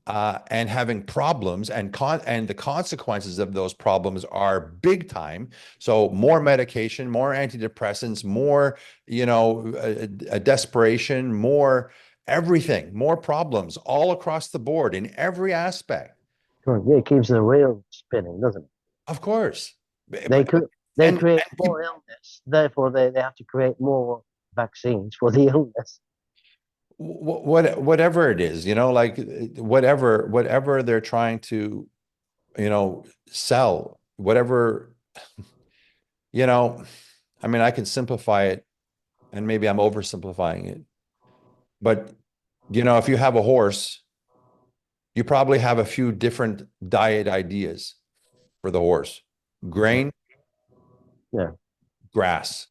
and having problems, and the consequences of those problems are big time. So more medication, more antidepressants, more, you know, a desperation, more everything, more problems all across the board in every aspect. sure. Yeah, it keeps the wheel spinning, doesn't it? Of course, They but could they and create more illness, therefore they have to create more vaccines for the illness. whatever it is, you know, like whatever they're trying to, you know, sell, whatever, you know, I mean, I can simplify it and maybe I'm oversimplifying it, but you know, if you have a horse, you probably have a few different diet ideas. for the horse? Grain, Yeah. grass,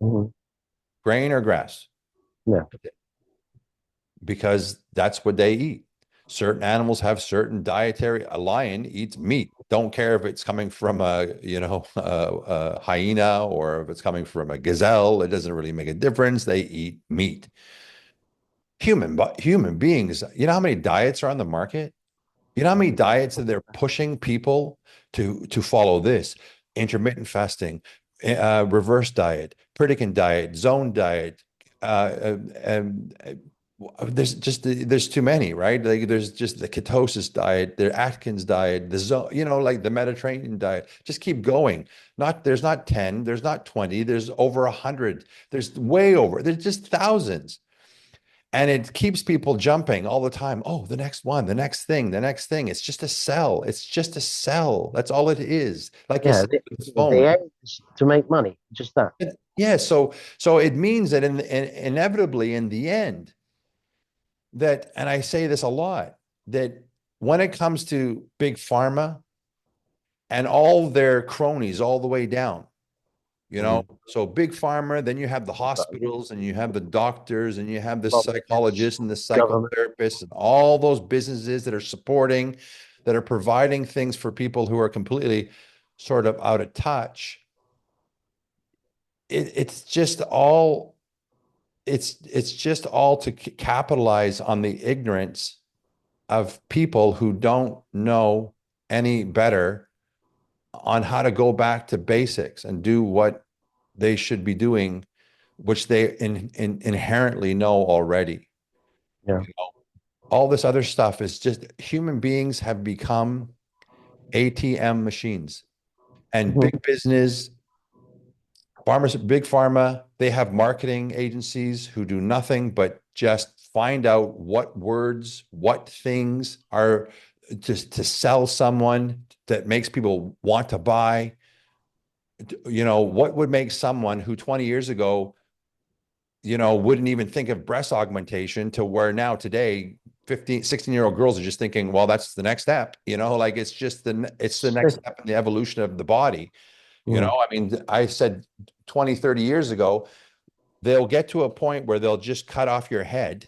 Hmm. grain or grass, Yeah. because that's what they eat. Certain animals have certain dietary. A lion eats meat. Don't care if it's coming from a hyena or if it's coming from a gazelle. It doesn't really make a difference. They eat meat. But human beings, you know how many diets are on the market? You know how many diets that they're pushing people to follow this intermittent fasting, reverse diet, Pritikin diet, zone diet. Uh, um, uh, there's too many, right? Like there's just the ketosis diet, the Atkins diet, the zone, like the Mediterranean diet. Just keep going. There's not 10, there's not 20, there's over 100. There's way over. There's just thousands. And it keeps people jumping all the time. Oh, the next one, the next thing, the next thing. It's just a cell. It's just a cell. That's all it is. Like you Yeah. said with the phone. The aim is to make money. Just that. Yeah. So it means that inevitably in the end, that, and I say this a lot, that when it comes to big pharma and all their cronies all the way down, Mhm. so big pharma, then you have the hospitals and you have the doctors and you have the Lobbyists, psychologists and the government. psychotherapists and all those businesses that are supporting, that are providing things for people who are completely sort of out of touch. It's just all it's just all to capitalize on the ignorance of people who don't know any better on how to go back to basics and do what they should be doing, which they inherently know already. Yeah. All this other stuff is just human beings have become ATM machines, and Mhm. big business, farmers, big pharma, they have marketing agencies who do nothing but just find out what words, what things are just to sell someone that makes people want to buy. What would make someone who 20 years ago, wouldn't even think of breast augmentation, to where now today 15, 16-year-old girls are just thinking, well, that's the next step, like it's the next step in the evolution of the body. Mhm. I mean, I said 20, 30 years ago, they'll get to a point where they'll just cut off your head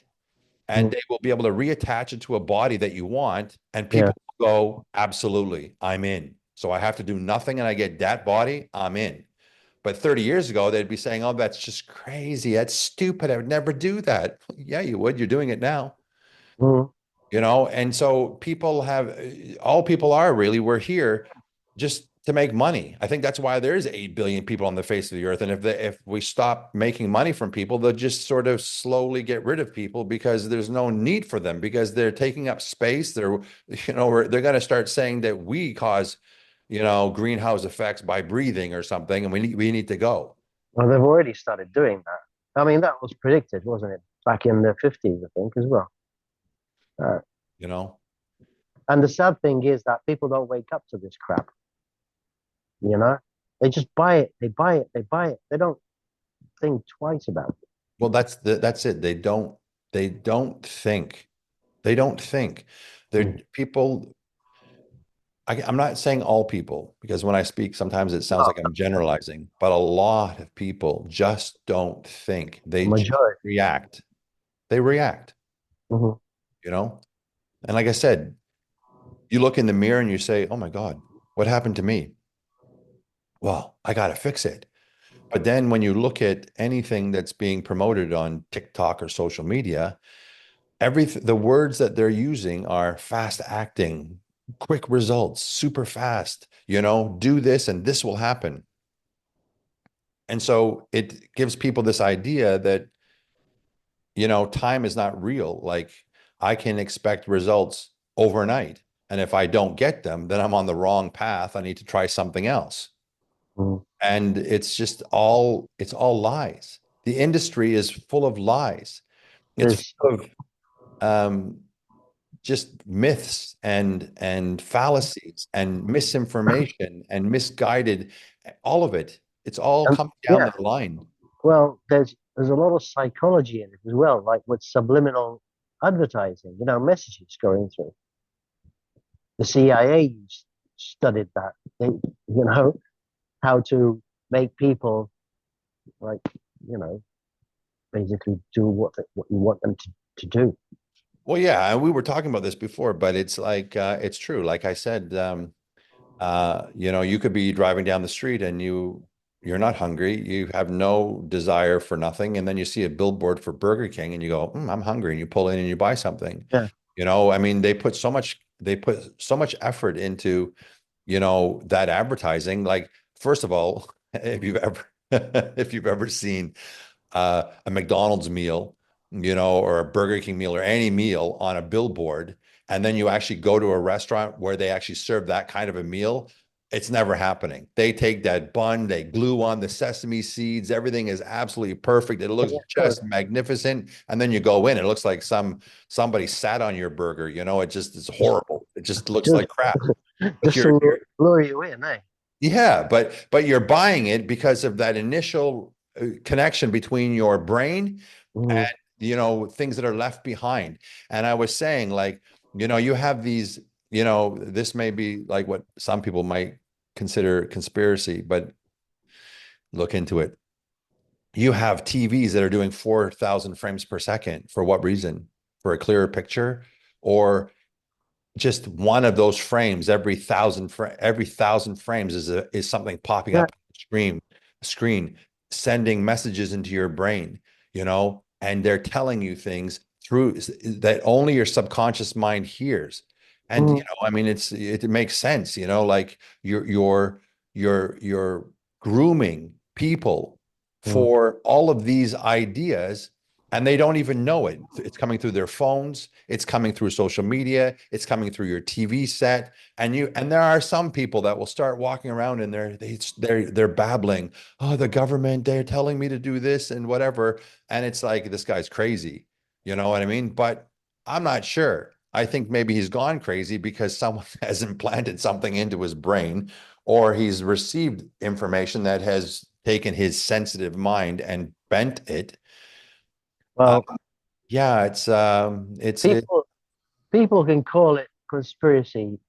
and Mhm. they will be able to reattach it to a body that you want. And Yeah. people will go, absolutely, I'm in. So I have to do nothing and I get that body, I'm in. But 30 years ago, they'd be saying, oh, that's just crazy. That's stupid. I would never do that. Yeah, you would. You're doing it now. Mhm. And so all people are really, we're here just to make money. I think that's why there's 8 billion people on the face of the earth. And if we stop making money from people, they'll just sort of slowly get rid of people because there's no need for them, because they're taking up space. They're going to start saying that we cause, greenhouse effects by breathing or something. And we need to go, Well, they've already started doing that. I mean, that was predicted, wasn't it? Back in the 50s, I think, as well. Uh, you know? and the sad thing is that people don't wake up to this crap, you know? They just buy it, they buy it, they buy it. They don't think twice about it. Well, that's it. They don't think. They don't think. They're Mm. people. I'm not saying all people, because when I speak, sometimes it sounds like I'm generalizing, but a lot of people just don't think. They just Majority. react. They react, Mhm. you know? And like I said, you look in the mirror and you say, oh my God, what happened to me? Well, I got to fix it. But then when you look at anything that's being promoted on TikTok or social media, the words that they're using are fast acting, quick results, super fast, do this and this will happen. And so it gives people this idea that, time is not real. Like, I can expect results overnight. And if I don't get them, then I'm on the wrong path. I need to try something else. Mhm. And it's all lies. The industry is full of lies. It's There's, full of um, just myths and fallacies and misinformation and misguided, all of it. It's all and coming down yeah, the line. well, there's a lot of psychology in it as well, like with subliminal advertising, messages going through. The CIA used studied that. They, how to make people like, you know, basically do what you want them to do. Well, yeah, and we were talking about this before, but it's like it's true. Like I said, you could be driving down the street and you're not hungry, you have no desire for nothing, and then you see a billboard for Burger King and you go, I'm hungry, and you pull in and you buy something. Yeah. I mean, they put so much effort into, that advertising. Like, first of all, if you've ever if you've ever seen a McDonald's meal, or a Burger King meal or any meal on a billboard, and then you actually go to a restaurant where they actually serve that kind of a meal, it's never happening. They take that bun, they glue on the sesame seeds, everything is absolutely perfect. It looks Yeah, just magnificent. And then you go in, it looks like somebody sat on your burger, it just is horrible. It just looks just like crap. But just to lure you in, eh? yeah, but you're buying it because of that initial connection between your brain Mm, and things that are left behind. And I was saying, like, you have these, this may be like what some people might consider conspiracy, but look into it. You have TVs that are doing 4,000 frames per second. For what reason? For a clearer picture, or just one of those frames every thousand frames is something popping yeah. up on the screen, sending messages into your brain, and they're telling you things through that only your subconscious mind hears. And Mm, I mean, it makes sense, like you're grooming people mm, for all of these ideas, and they don't even know it. It's coming through their phones, it's coming through social media, it's coming through your TV set, and there are some people that will start walking around and they're babbling, oh, the government, they're telling me to do this and whatever, and it's like, this guy's crazy, you know what I mean? But I'm not sure. I think maybe he's gone crazy because someone has implanted something into his brain, or he's received information that has taken his sensitive mind and bent it. uh, well, yeah, it's people can call it conspiracy,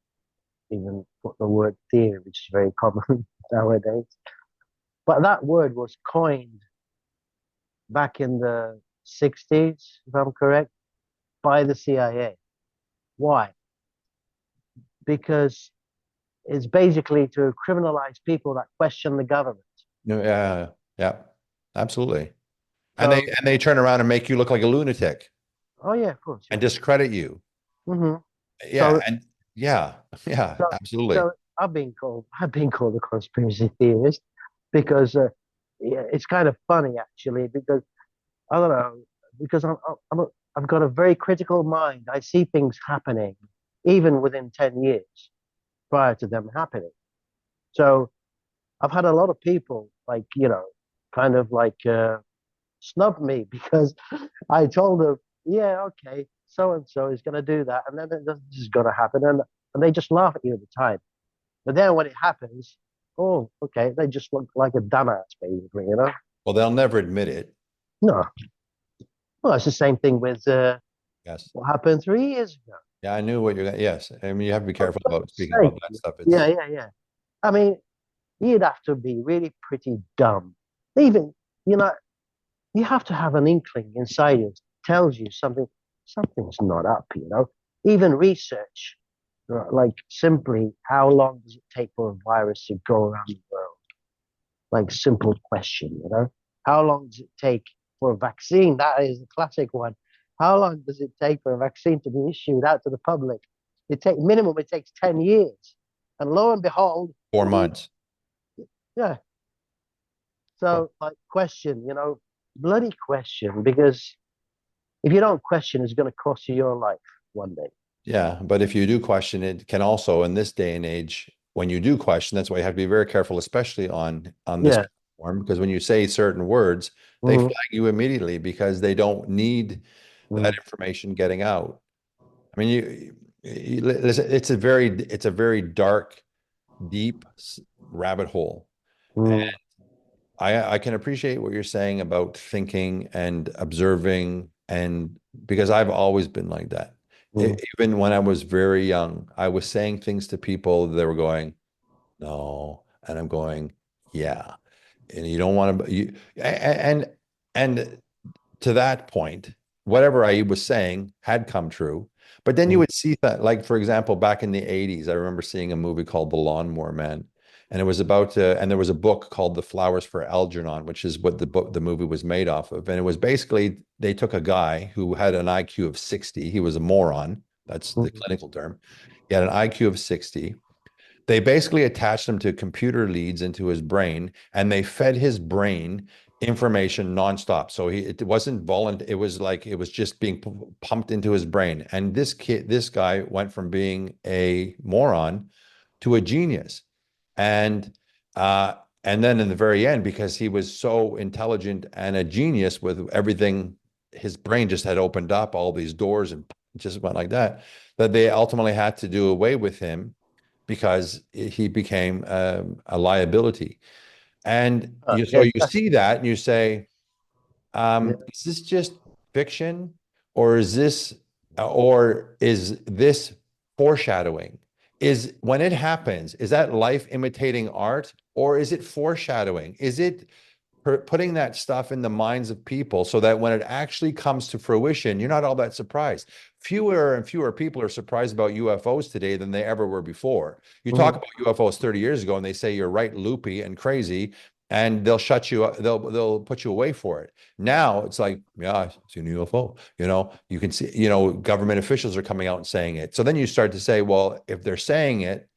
even put the word theory, which is very common nowadays. But that word was coined back in the 60s, if I'm correct, by the CIA. Why? Because it's basically to criminalize people that question the government. yeah, yeah, absolutely. And they So, and they turn around and make you look like a lunatic oh yeah, of course, and yeah. discredit you. Hmm. Yeah, So, and yeah, yeah, so, absolutely. so I've been called a conspiracy theorist because yeah, it's kind of funny actually because I don't know, because I've got a very critical mind. I see things happening even within 10 years prior to them happening. So I've had a lot of people like, kind of like snub me because I told them, yeah, okay, so and so is going to do that. And then this is going to happen. And they just laugh at you at the time. But then when it happens, oh, okay, they just look like a dumbass, basically. Well, they'll never admit it. No, well, it's the same thing with Yes. what happened 3 years ago. Yeah, I knew what you're gonna. Yes, I mean, you have to be For careful about God's speaking about sake. that stuff. Yeah, It's yeah, yeah. I mean, you'd have to be really pretty dumb. Even, you know, you have to have an inkling inside you that tells you something's not up. Even research, like simply how long does it take for a virus to go around the world? Like simple question. How long does it take for a vaccine? That is the classic one. How long does it take for a vaccine to be issued out to the public? It takes 10 years. And lo and behold, 4 months. yeah. So like question, bloody question, because if you don't question, it's going to cost you your life one day. Yeah, but if you do question it, can also, in this day and age, when you do question, that's why you have to be very careful, especially on this Yeah. platform, because when you say certain words, they Mm, flag you immediately because they don't need that mm, information getting out. I mean, listen, it's a very dark, deep rabbit hole. mm, I can appreciate what you're saying about thinking and observing, and because I've always been like that. Mm. Even when I was very young, I was saying things to people that were going, no, and I'm going, yeah. And you don't want to and to that point, whatever I was saying had come true. But then you Mm. would see that, like, for example, back in the 80s, I remember seeing a movie called The Lawnmower Man. And it was about, and there was a book called The Flowers for Algernon, which is what the movie was made off of. And it was basically they took a guy who had an IQ of 60. He was a moron. That's the Mm. clinical term. He had an IQ of 60. They basically attached him to computer leads into his brain, and they fed his brain information nonstop. So it wasn't voluntary. It was like it was just being pumped into his brain. And this guy went from being a moron to a genius. And uh, and then in the very end, because he was so intelligent and a genius with everything, his brain just had opened up all these doors and just went like that, that they ultimately had to do away with him because he became a liability. And so you That's see that and you say, yeah. is this just fiction, or is this foreshadowing? Is when it happens, is that life imitating art, or is it foreshadowing? Is it putting that stuff in the minds of people so that when it actually comes to fruition, you're not all that surprised? Fewer and fewer people are surprised about UFOs today than they ever were before. You talk Mm. about UFOs 30 years ago and they say you're right, loopy and crazy, and they'll shut you up, they'll put you away for it. Now it's like, yeah, I've seen a UFO. You can see, government officials are coming out and saying it. So then you start to say, well, if they're saying it,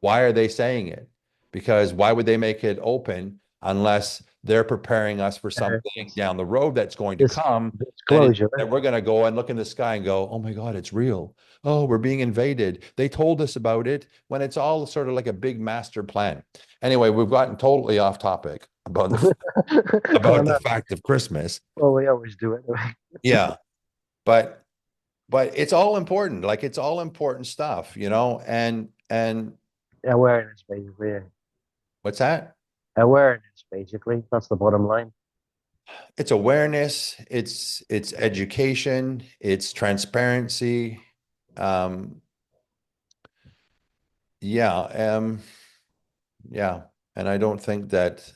why are they saying it? Because why would they make it open unless they're preparing us for something It's down the road that's going to this come disclosure, that right? we're going to go and look in the sky and go, oh my God, it's real. Oh, we're being invaded. They told us about it when it's all sort of like a big master plan. Anyway, we've gotten totally off topic about the Oh about the no, fact of Christmas. well we always do anyway. Yeah, but it's all important. Like it's all important stuff, and Awareness, basically. Yeah. what's that? Awareness, basically. That's the bottom line. It's awareness, it's education, it's transparency. Um, yeah, yeah. And I don't think that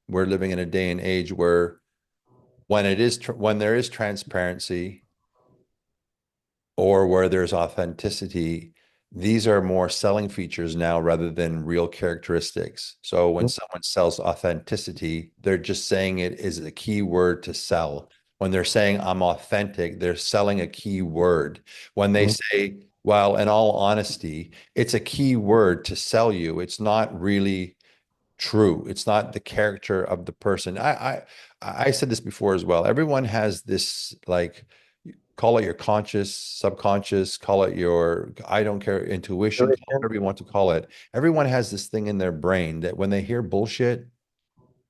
we're living in a day and age where when there is transparency or where there's authenticity, these are more selling features now rather than real characteristics. So when Mm. someone sells authenticity, they're just saying it is a key word to sell. When they're saying I'm authentic, they're selling a key word. When they Mm. say, well, in all honesty, it's a key word to sell you. It's not really true. It's not the character of the person. I said this before as well. Everyone has this, like, call it your conscious, subconscious, call it your, I don't care, intuition, call it Intuition. whatever you want to call it. Everyone has this thing in their brain that when they hear bullshit,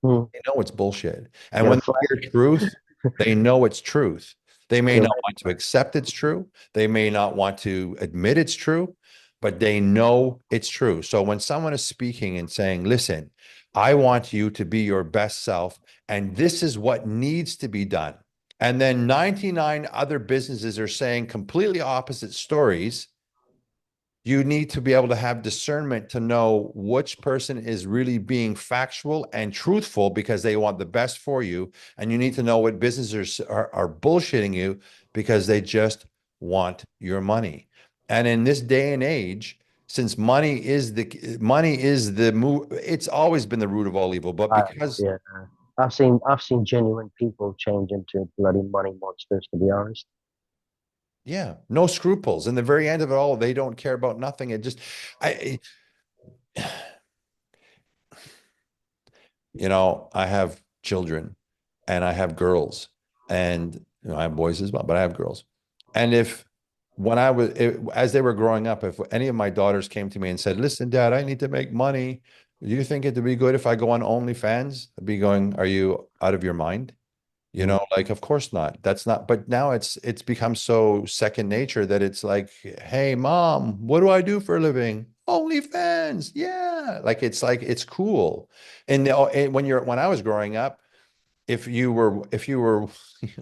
Mm. they know it's bullshit. And Get a when flat. they hear truth, they know it's truth. They may Get a not red want to flag. accept it's true. They may not want to admit it's true, but they know it's true. So when someone is speaking and saying, listen, I want you to be your best self, and this is what needs to be done. And then 99 other businesses are saying completely opposite stories. You need to be able to have discernment to know which person is really being factual and truthful because they want the best for you. And you need to know what businesses are bullshitting you because they just want your money. And in this day and age, since money is the move, it's always been the root of all evil. But because, Yeah. I've seen genuine people change into bloody money monsters, to be honest. yeah, no scruples. In the very end of it all, they don't care about nothing. I, I have children and I have girls, and I have boys as well, but I have girls. And if when as they were growing up, if any of my daughters came to me and said, listen, Dad, I need to make money. Do you think it'd be good if I go on OnlyFans? I'd be going, are you out of your mind? Mm. Like, of course not. That's not, but now it's become so second nature that it's like, hey, mom, what do I do for a living? OnlyFans. Yeah. Like it's cool. And when I was growing up, if you were,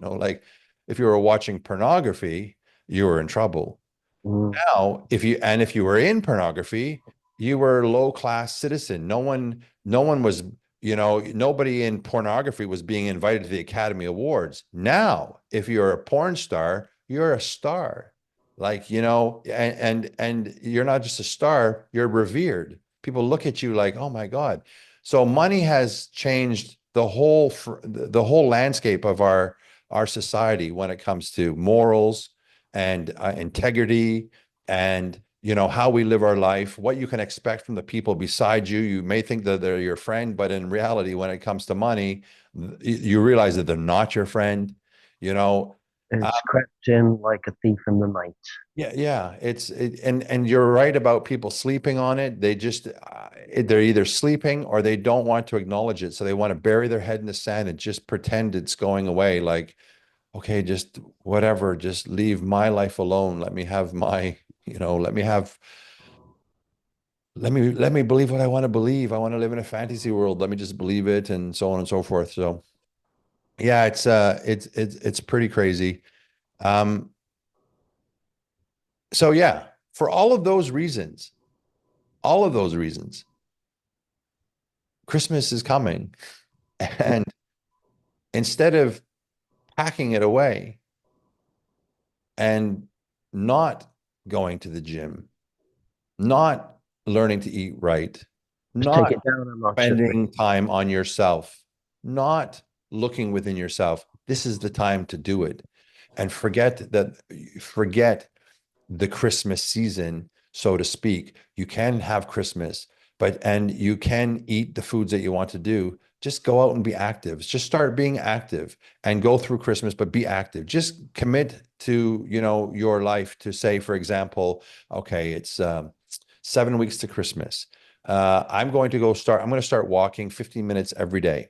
like if you were watching pornography, you were in trouble. Mm. Now, if you were in pornography, you were a low class citizen. No one was, nobody in pornography was being invited to the Academy Awards. Now, if you're a porn star, you're a star. Like, and you're not just a star, you're revered. People look at you like, "Oh my God." So money has changed the whole landscape of our society when it comes to morals and integrity and how we live our life, what you can expect from the people beside you. You may think that they're your friend, but in reality, when it comes to money, you realize that they're not your friend. You know, uh, It's crept in like a thief in the night. yeah, yeah. And you're right about people sleeping on it. They're either sleeping or they don't want to acknowledge it, so they want to bury their head in the sand and just pretend it's going away. Like, okay, just whatever, just leave my life alone. Let me have let me believe what I want to believe. I want to live in a fantasy world. Let me just believe it, and so on and so forth. So yeah, it's pretty crazy. Um, so yeah, for all of those reasons, Christmas is coming. And instead of packing it away and not going to the gym, not learning to eat right, Just take not it down a notch, if spending time on yourself, not looking within yourself. This is the time to do it. And forget the Christmas season, so to speak. You can have Christmas, and you can eat the foods that you want to do. Just go out and be active. Just start being active and go through Christmas, but be active. Just commit to, your life to say, for example, okay, it's 7 weeks to Christmas. I'm going to start walking 15 minutes every day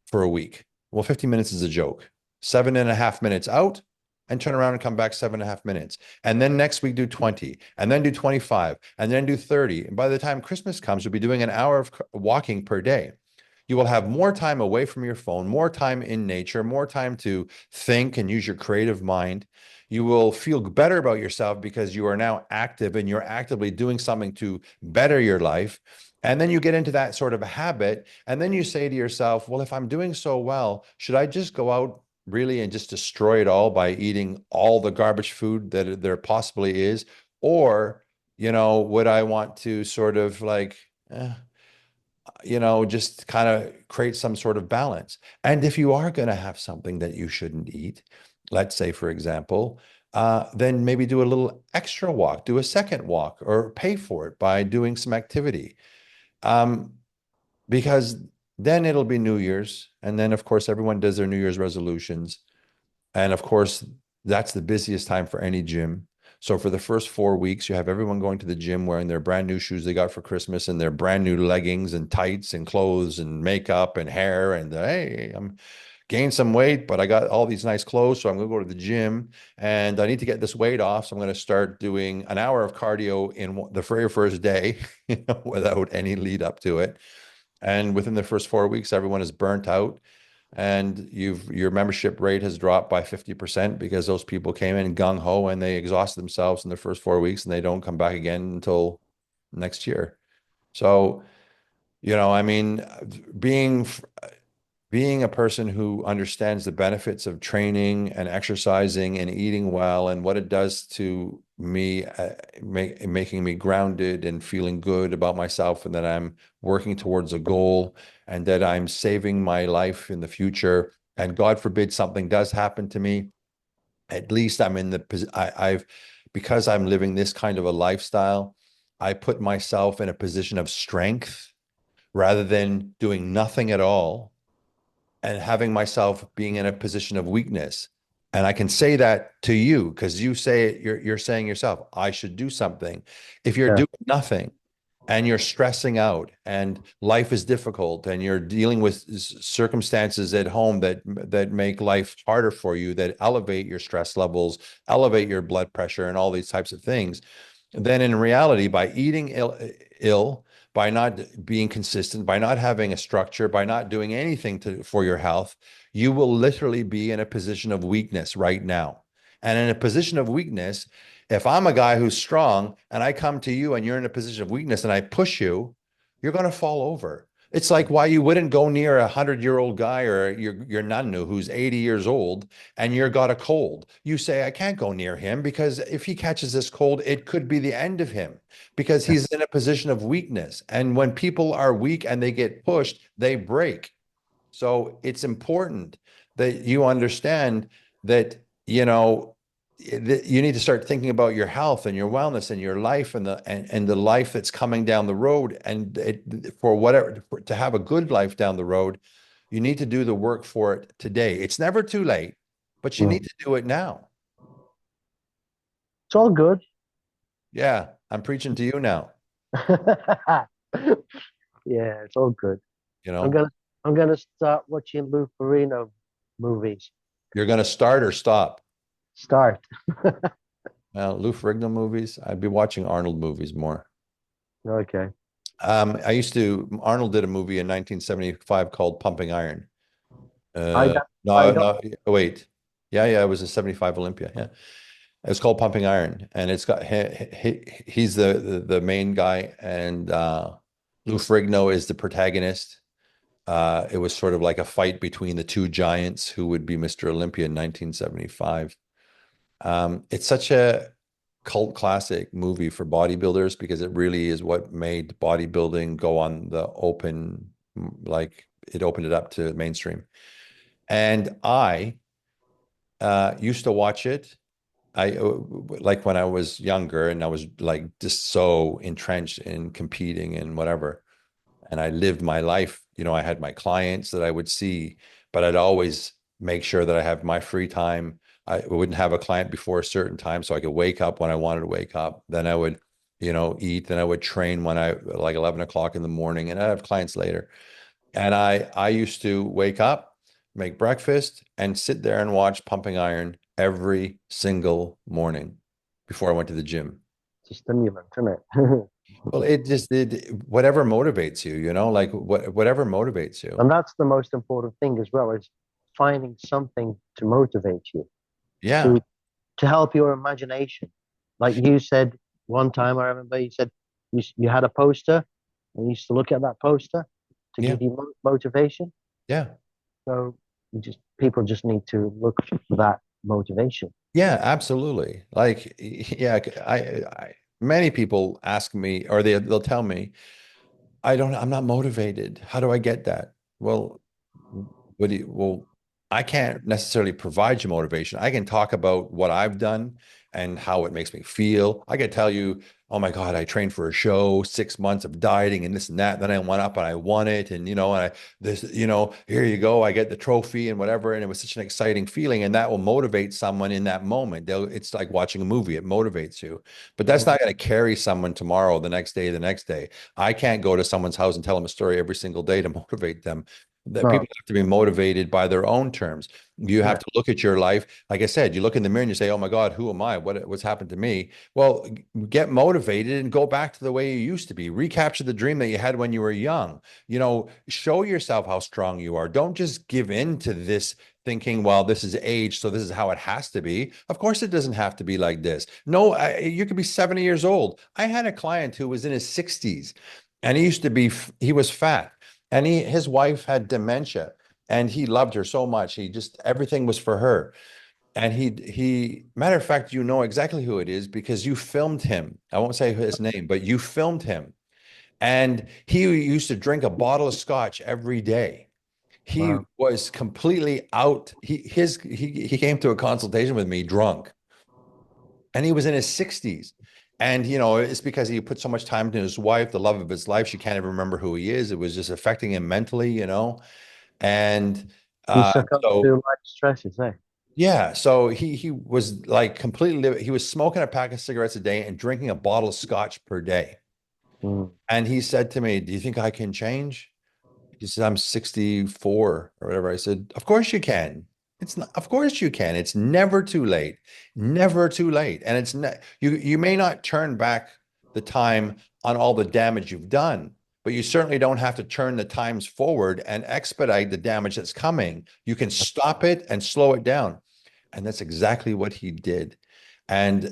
for a week. Well, 15 minutes is a joke. 7.5 minutes out and turn around and come back 7.5 minutes. And then next week do 20 and then do 25 and then do 30. And by the time Christmas comes, you'll be doing an hour of walking per day. You will have more time away from your phone, more time in nature, more time to think and use your creative mind. You will feel better about yourself because you are now active and you're actively doing something to better your life. And then you get into that sort of a habit. And then you say to yourself, well, if I'm doing so well, should I just go out really and just destroy it all by eating all the garbage food that there possibly is? Or, would I want to sort of like, just kind of create some sort of balance? And if you are going to have something that you shouldn't eat, let's say, for example, then maybe do a little extra walk, do a second walk, or pay for it by doing some activity. Um, because then it'll be New Year's. And then, of course, everyone does their New Year's resolutions. And of course, that's the busiest time for any gym. So for the first 4 weeks, you have everyone going to the gym wearing their brand new shoes they got for Christmas and their brand new leggings and tights and clothes and makeup and hair. And hey, I'm gained some weight, but I got all these nice clothes. So I'm going to go to the gym and I need to get this weight off. So I'm going to start doing an hour of cardio in the very first day, without any lead up to it. And within the first 4 weeks, everyone is burnt out and your membership rate has dropped by 50% because those people came in gung ho and they exhausted themselves in the first 4 weeks and they don't come back again until next year. So, I mean, being being a person who understands the benefits of training and exercising and eating well and what it does to me, making me grounded and feeling good about myself, and that I'm working towards a goal and that I'm saving my life in the future. And God forbid something does happen to me, at least I'm in I've, because I'm living this kind of a lifestyle, I put myself in a position of strength rather than doing nothing at all and having myself being in a position of weakness. And I can say that to you because you say it, you're saying yourself, I should do something. If you're yeah. doing nothing and you're stressing out and life is difficult and you're dealing with circumstances at home that make life harder for you, that elevate your stress levels, elevate your blood pressure and all these types of things, then in reality, by eating ill, by not being consistent, by not having a structure, by not doing anything for your health, you will literally be in a position of weakness right now. And in a position of weakness, if I'm a guy who's strong and I come to you and you're in a position of weakness and I push you, you're going to fall over. It's like why you wouldn't go near a 100-year-old guy or your nanu who's 80 years old and you're got a cold. You say, I can't go near him because if he catches this cold, it could be the end of him because he's in a position of weakness. And when people are weak and they get pushed, they break. So it's important that you understand that, that you need to start thinking about your health and your wellness and your life and the life that's coming down the road. And for whatever, to have a good life down the road, you need to do the work for it today. It's never too late, but you need Mm. to do it now. It's all good. Yeah, I'm preaching to you now, Yeah, it's all good. you I'm know. gonna I'm gonna start watching Lou Ferrigno movies. You're going to start or stop. Start. Well, Lou Ferrigno movies, I'd be watching Arnold movies more. Okay. Arnold did a movie in 1975 called Pumping Iron. I got I No, got no, wait. Yeah, it was a 75 Olympia. Yeah. It's called Pumping Iron. And it's got, he's the main guy. And Lou Ferrigno is the protagonist. It was sort of like a fight between the two giants who would be Mr. Olympia in 1975. It's such a cult classic movie for bodybuilders because it really is what made bodybuilding go on the open, like it opened it up to mainstream. And I used to watch it. Like when I was younger and I was like just so entrenched in competing and whatever. And I lived my life, I had my clients that I would see, but I'd always make sure that I have my free time. I wouldn't have a client before a certain time so I could wake up when I wanted to wake up. Then I would, eat. Then I would train when I like 11 o'clock in the morning and I'd have clients later. And I used to wake up, make breakfast, and sit there and watch Pumping Iron every single morning before I went to the gym. it's a stimulant, isn't it? Well, whatever motivates you, like whatever motivates you. And that's the most important thing as well, is finding something to motivate you, Yeah. to to help your imagination. Like you said one time, I remember you said you had a poster and you used to look at that poster to Yeah. give you motivation. Yeah. So people just need to look for that motivation. Yeah, absolutely. Like, yeah, many people ask me, or they'll tell me, I'm not motivated. How do I get that? Well, well, I can't necessarily provide you motivation. I can talk about what I've done and how it makes me feel. I can tell you, oh my God, I trained for a show, 6 months of dieting and this and that. Then I went up and I won it. And, here you go. I get the trophy and whatever. And it was such an exciting feeling. And that will motivate someone in that moment. It's like watching a movie. It motivates you, but that's not going to carry someone tomorrow, the next day, the next day. I can't go to someone's house and tell them a story every single day to motivate them. That No, people have to be motivated by their own terms. You have yeah, to look at your life. Like I said, you look in the mirror and you say, "Oh my God, who am I? What's happened to me?" Well, get motivated and go back to the way you used to be. Recapture the dream that you had when you were young. Show yourself how strong you are. Don't just give in to this thinking, well, this is age, so this is how it has to be. Of course, it doesn't have to be like this. No, you could be 70 years old. I had a client who was in his 60s and he was fat and his wife had dementia and he loved her so much. Everything was for her. And matter of fact, you know exactly who it is because you filmed him. I won't say his name, but you filmed him. And he used to drink a bottle of scotch every day. He wow. was completely out. He came to a consultation with me drunk and he was in his 60s. And it's because he put so much time into his wife, the love of his life. She can't even remember who he is. It was just affecting him mentally. And You succumb to so life stresses, eh? yeah, so he was like completely he was smoking a pack of cigarettes a day and drinking a bottle of scotch per day. Mm. And he said to me, "Do you think I can change?" He said, "I'm 64 or whatever." I said, "Of course you can. It's not, of course you can. It's never too late. Never too late. And it's not you may not turn back the time on all the damage you've done, but you certainly don't have to turn the times forward and expedite the damage that's coming. You can stop it and slow it down. And that's exactly what he did. And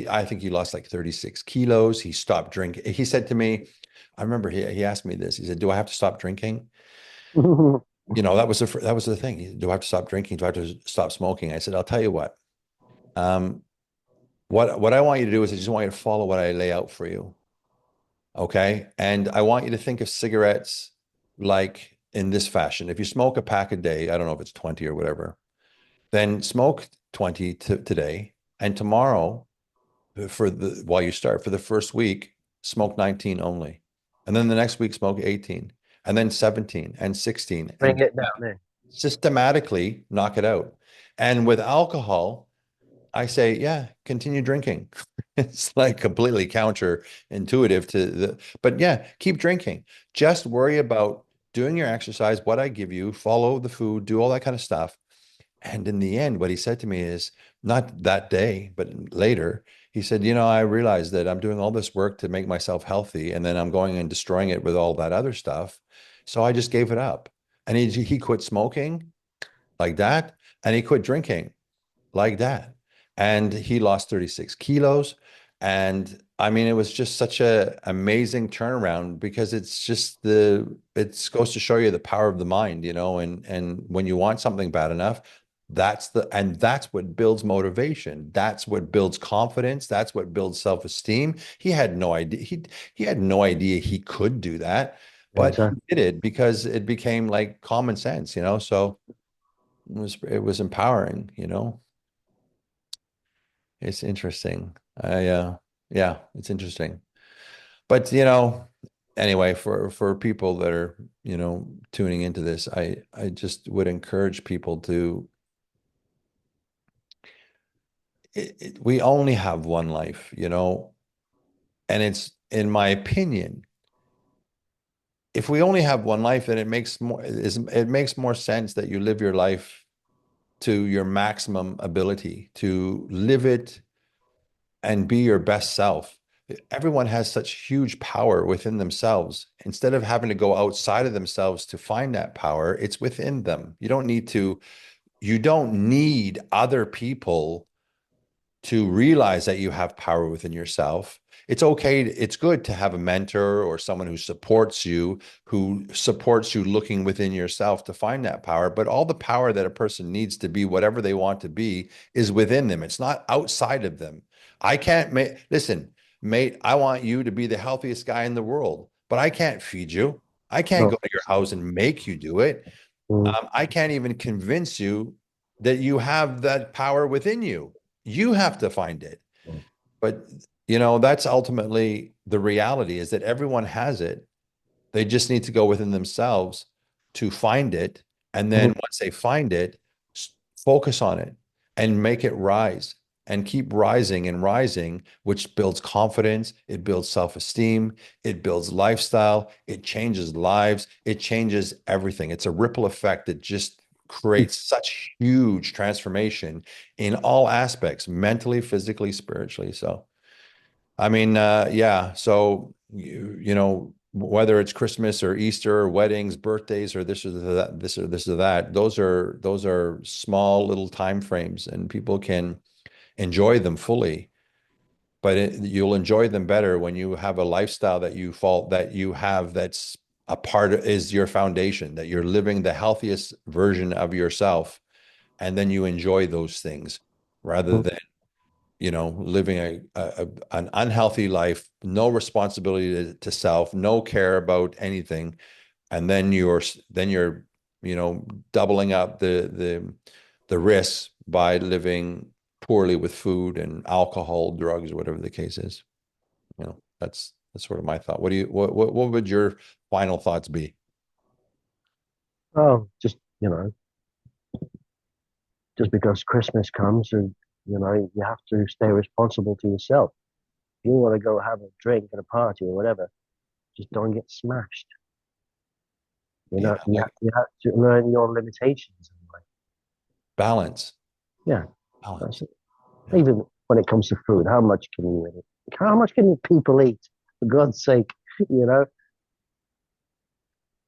I think he lost like 36 kilos. He stopped drinking. He said to me, I remember he asked me this. He said, "Do I have to stop drinking?" That was the thing. Do I have to stop drinking? Do I have to stop smoking? I said, "I'll tell you what. Um, what I want you to do is I just want you to follow what I lay out for you. Okay. And I want you to think of cigarettes like in this fashion. If you smoke a pack a day, I don't know if it's 20 or whatever, then smoke 20 today. And tomorrow, while you start for the first week, smoke 19 only. And then the next week, smoke 18, and then 17 and 16, Bring and it down there. systematically knock it out. And with alcohol, I say, yeah, continue drinking. It's like completely counterintuitive but yeah, keep drinking. Just worry about doing your exercise, what I give you, follow the food, do all that kind of stuff. And in the end, what he said to me is not that day, but later, he said, I realized that I'm doing all this work to make myself healthy, and then I'm going and destroying it with all that other stuff. So I just gave it up. And he quit smoking like that, and he quit drinking like that. And he lost 36 kilos. And I mean, it was just such a amazing turnaround because it goes to show you the power of the mind, and when you want something bad enough, that's what builds motivation. That's what builds confidence. That's what builds self-esteem. He had no idea. He had no idea he could do that, but he Exactly. did it because it became like common sense. So it was empowering. It's interesting. Yeah, it's interesting. But anyway, for people that are, tuning into this, I just would encourage people to we only have one life. And it's, in my opinion, if we only have one life, then it makes more sense that you live your life to your maximum ability, to live it and be your best self. Everyone has such huge power within themselves. Instead of having to go outside of themselves to find that power, it's within them. You don't need other people to realize that you have power within yourself. It's okay. It's good to have a mentor or someone who supports you looking within yourself to find that power. But all the power that a person needs to be whatever they want to be is within them. It's not outside of them. I can't listen, mate, I want you to be the healthiest guy in the world, but I can't feed you. I can't go No. to your house and make you do it. Mm, I can't even convince you that you have that power within you. You have to find it. mm, But, that's ultimately the reality, is that everyone has it. They just need to go within themselves to find it. And then mhm. once they find it, focus on it and make it rise and keep rising and rising, which builds confidence. It builds self-esteem. It builds lifestyle. It changes lives. It changes everything. It's a ripple effect that just creates such huge transformation in all aspects, mentally, physically, spiritually. So, I mean, yeah. So whether it's Christmas or Easter or weddings, birthdays, or this or that, this or that, those are small little time frames, and people can enjoy them fully. But you'll enjoy them better when you have a lifestyle that you have that's is your foundation, that you're living the healthiest version of yourself, and then you enjoy those things rather Mhm. than living an unhealthy life, no responsibility to self, no care about anything, and then you're doubling up the risks by living poorly with food and alcohol, drugs, or whatever the case is. That's sort of my thought. What would your final thoughts be? Oh, just because Christmas comes and, you have to stay responsible to yourself. If you want to go have a drink at a party or whatever, just don't get smashed. Yeah, You have to learn your limitations in life. balance, Yeah, that's balance. it. Yeah, Even when it comes to food, how much can you eat? How much can people eat? For God's sake, you know.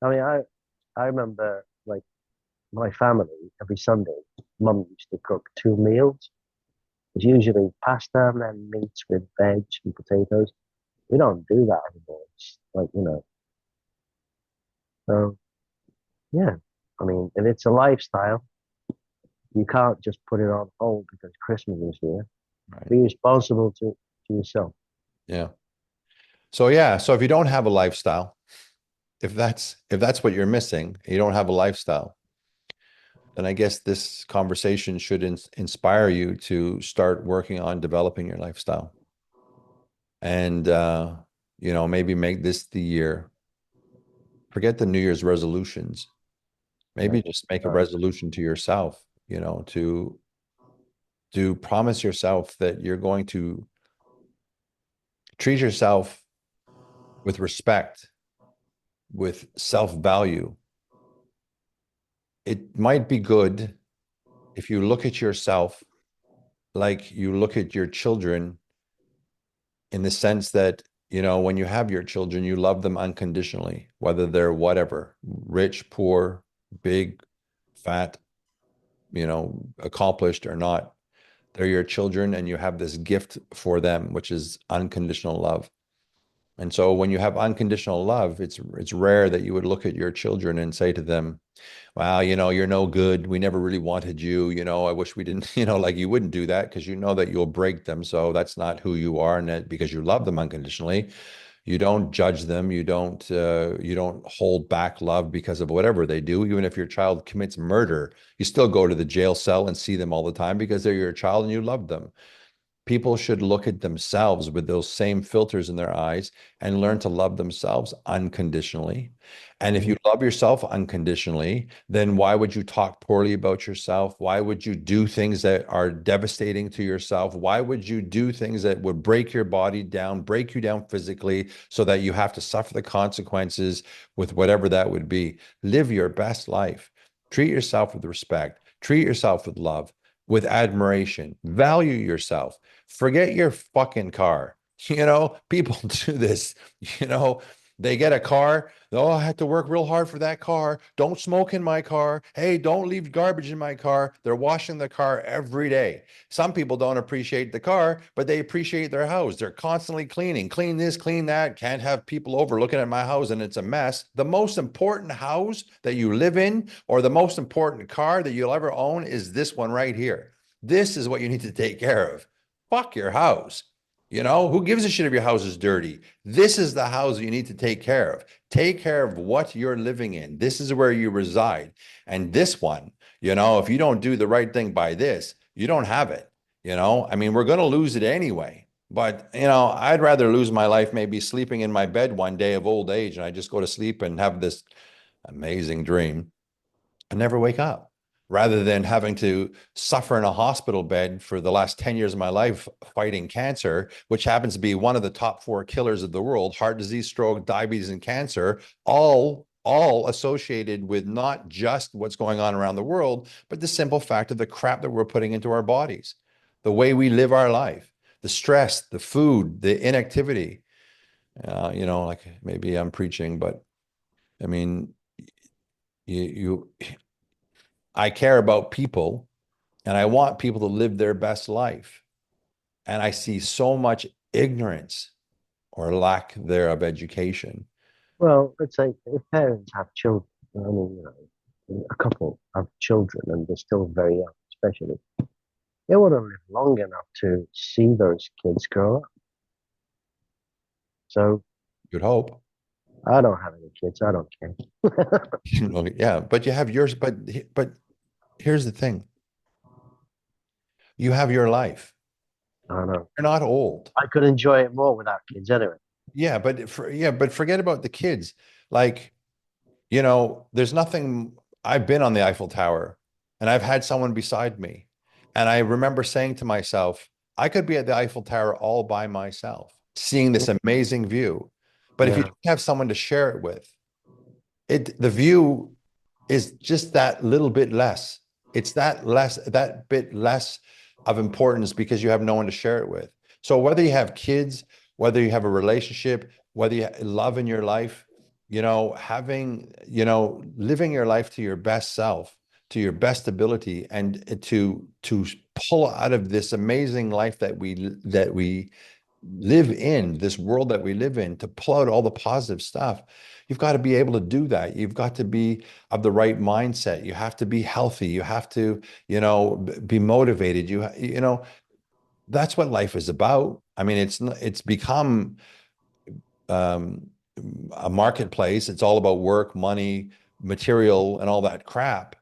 I mean, I remember like my family, every Sunday, mum used to cook 2 meals. It's usually pasta and then meats with veg and potatoes. We don't do that anymore. It's like, so yeah. I mean, if it's a lifestyle, you can't just put it on hold because Christmas is here. Right. Be responsible to yourself. Yeah. So yeah, so if you don't have a lifestyle, if that's what you're missing, you don't have a lifestyle, then I guess this conversation should inspire you to start working on developing your lifestyle. And maybe make this the year. Forget the New Year's resolutions. Yeah, Maybe just make a resolution to yourself, to promise yourself that you're going to treat yourself with respect, with self-value. It might be good if you look at yourself like you look at your children, in the sense that, when you have your children, you love them unconditionally, whether they're whatever, rich, poor, big, fat, accomplished or not. They're your children, and you have this gift for them, which is unconditional love. And so when you have unconditional love, it's rare that you would look at your children and say to them, wow, you're no good. We never really wanted you. I wish we didn't, like, you wouldn't do that because you know that you'll break them. So that's not who you are. And that, because you love them unconditionally, you don't judge them. You don't hold back love because of whatever they do. Even if your child commits murder, you still go to the jail cell and see them all the time because they're your child and you love them. People should look at themselves with those same filters in their eyes and learn to love themselves unconditionally. And if Mhm. you love yourself unconditionally, then why would you talk poorly about yourself? Why would you do things that are devastating to yourself? Why would you do things that would break your body down, break you down physically, so that you have to suffer the consequences with whatever that would be? Live your best life. Treat yourself with respect. Treat yourself with love, with admiration. Value yourself. Forget your fucking car. People do this. You know, they get a car. Oh, I had to work real hard for that car. Don't smoke in my car. Hey, don't leave garbage in my car. They're washing the car every day. Some people don't appreciate the car, but they appreciate their house. They're constantly cleaning, clean this, clean that. Can't have people over looking at my house and it's a mess. The most important house that you live in, or the most important car that you'll ever own, is this one right here. This is what you need to take care of. Fuck your house. Who gives a shit if your house is dirty? This is the house you need to take care of. Take care of what you're living in. This is where you reside. And this one, if you don't do the right thing by this, you don't have it. I mean, we're going to lose it anyway. But, I'd rather lose my life maybe sleeping in my bed one day of old age, and I just go to sleep and have this amazing dream and never wake up, rather than having to suffer in a hospital bed for the last 10 years of my life fighting cancer, which happens to be one of the top four killers of the world: heart disease, stroke, diabetes, and cancer, all associated with not just what's going on around the world, but the simple fact of the crap that we're putting into our bodies, the way we live our life, the stress, the food, the inactivity. Like, maybe I'm preaching, but I mean, you I care about people, and I want people to live their best life. And I see so much ignorance or lack thereof education. Well, let's say if parents have children, I mean, a couple have children and they're still very young, especially, they wouldn't live long enough to see those kids grow up. So You'd hope. I don't have any kids. I don't care. Yeah, but you have yours. But here's the thing: you have your life. I don't know. You're not old. I could enjoy it more without kids anyway. But forget about the kids. Like, there's nothing. I've been on the Eiffel Tower, and I've had someone beside me. And I remember saying to myself, I could be at the Eiffel Tower all by myself, seeing this amazing view. But if you Yeah. don't have someone to share it with, the view is just that little bit less. It's that bit less of importance because you have no one to share it with. So whether you have kids, whether you have a relationship, whether you love in your life, living your life to your best self, to your best ability and to pull out of this amazing life that we live in, this world that we live in, to pull out all the positive stuff, you've got to be able to do that. You've got to be of the right mindset. You have to be healthy. You have to, be motivated. That's what life is about. I mean, it's become um, a marketplace. It's all about work, money, material, and all that crap.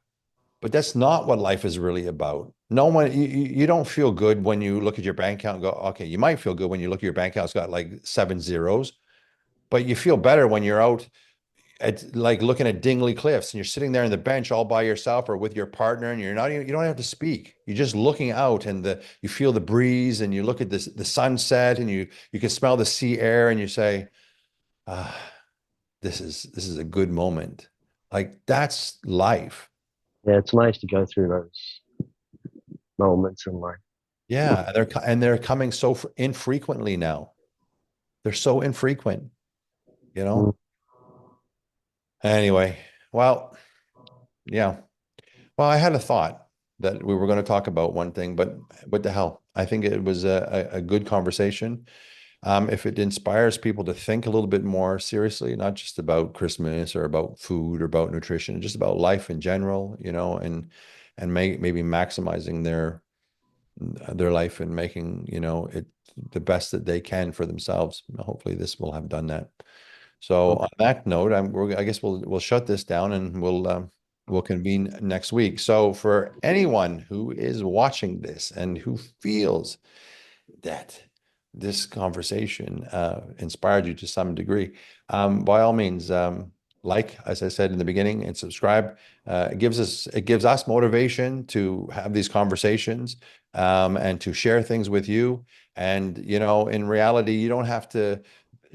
But that's not what life is really about. No one, you don't feel good when you look at your bank account and go, okay, you might feel good when you look at your bank account, it's got like 7 zeros, but you feel better when you're out at like looking at Dingley Cliffs and you're sitting there on the bench all by yourself or with your partner and you don't have to speak. You're just looking out and you feel the breeze and you look at the sunset and you can smell the sea air and you say, ah, this is a good moment. Like that's life. Yeah, it's nice to go through those moments in life. Yeah, and they're coming so infrequently now. They're so infrequent, you Mm. know? Anyway, well, yeah. Well, I had a thought that we were going to talk about one thing, but what the hell? I think it was a good conversation. If it inspires people to think a little bit more seriously, not just about Christmas or about food or about nutrition, just about life in general, and maybe maximizing their life and making, it the best that they can for themselves. Hopefully this will have done that. So on that note, I guess we'll shut this down and we'll convene next week. So for anyone who is watching this and who feels that this conversation inspired you to some degree, by all means, like as I said in the beginning, and subscribe. It gives us motivation to have these conversations and to share things with you. And in reality, you don't have to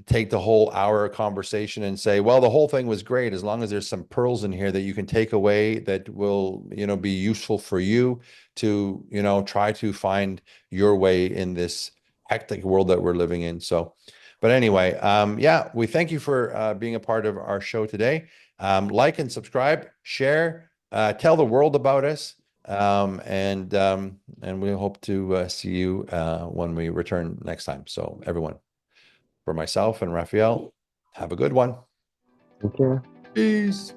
take the whole hour conversation and say, well, the whole thing was great, as long as there's some pearls in here that you can take away that will, be useful for you to, try to find your way in this hectic world that we're living in. So, but anyway, yeah, we thank you for being a part of our show today. Like and subscribe, share, tell the world about us. And we hope to see you when we return next time. So everyone, for myself and Raphael, have a good one. Okay. Peace.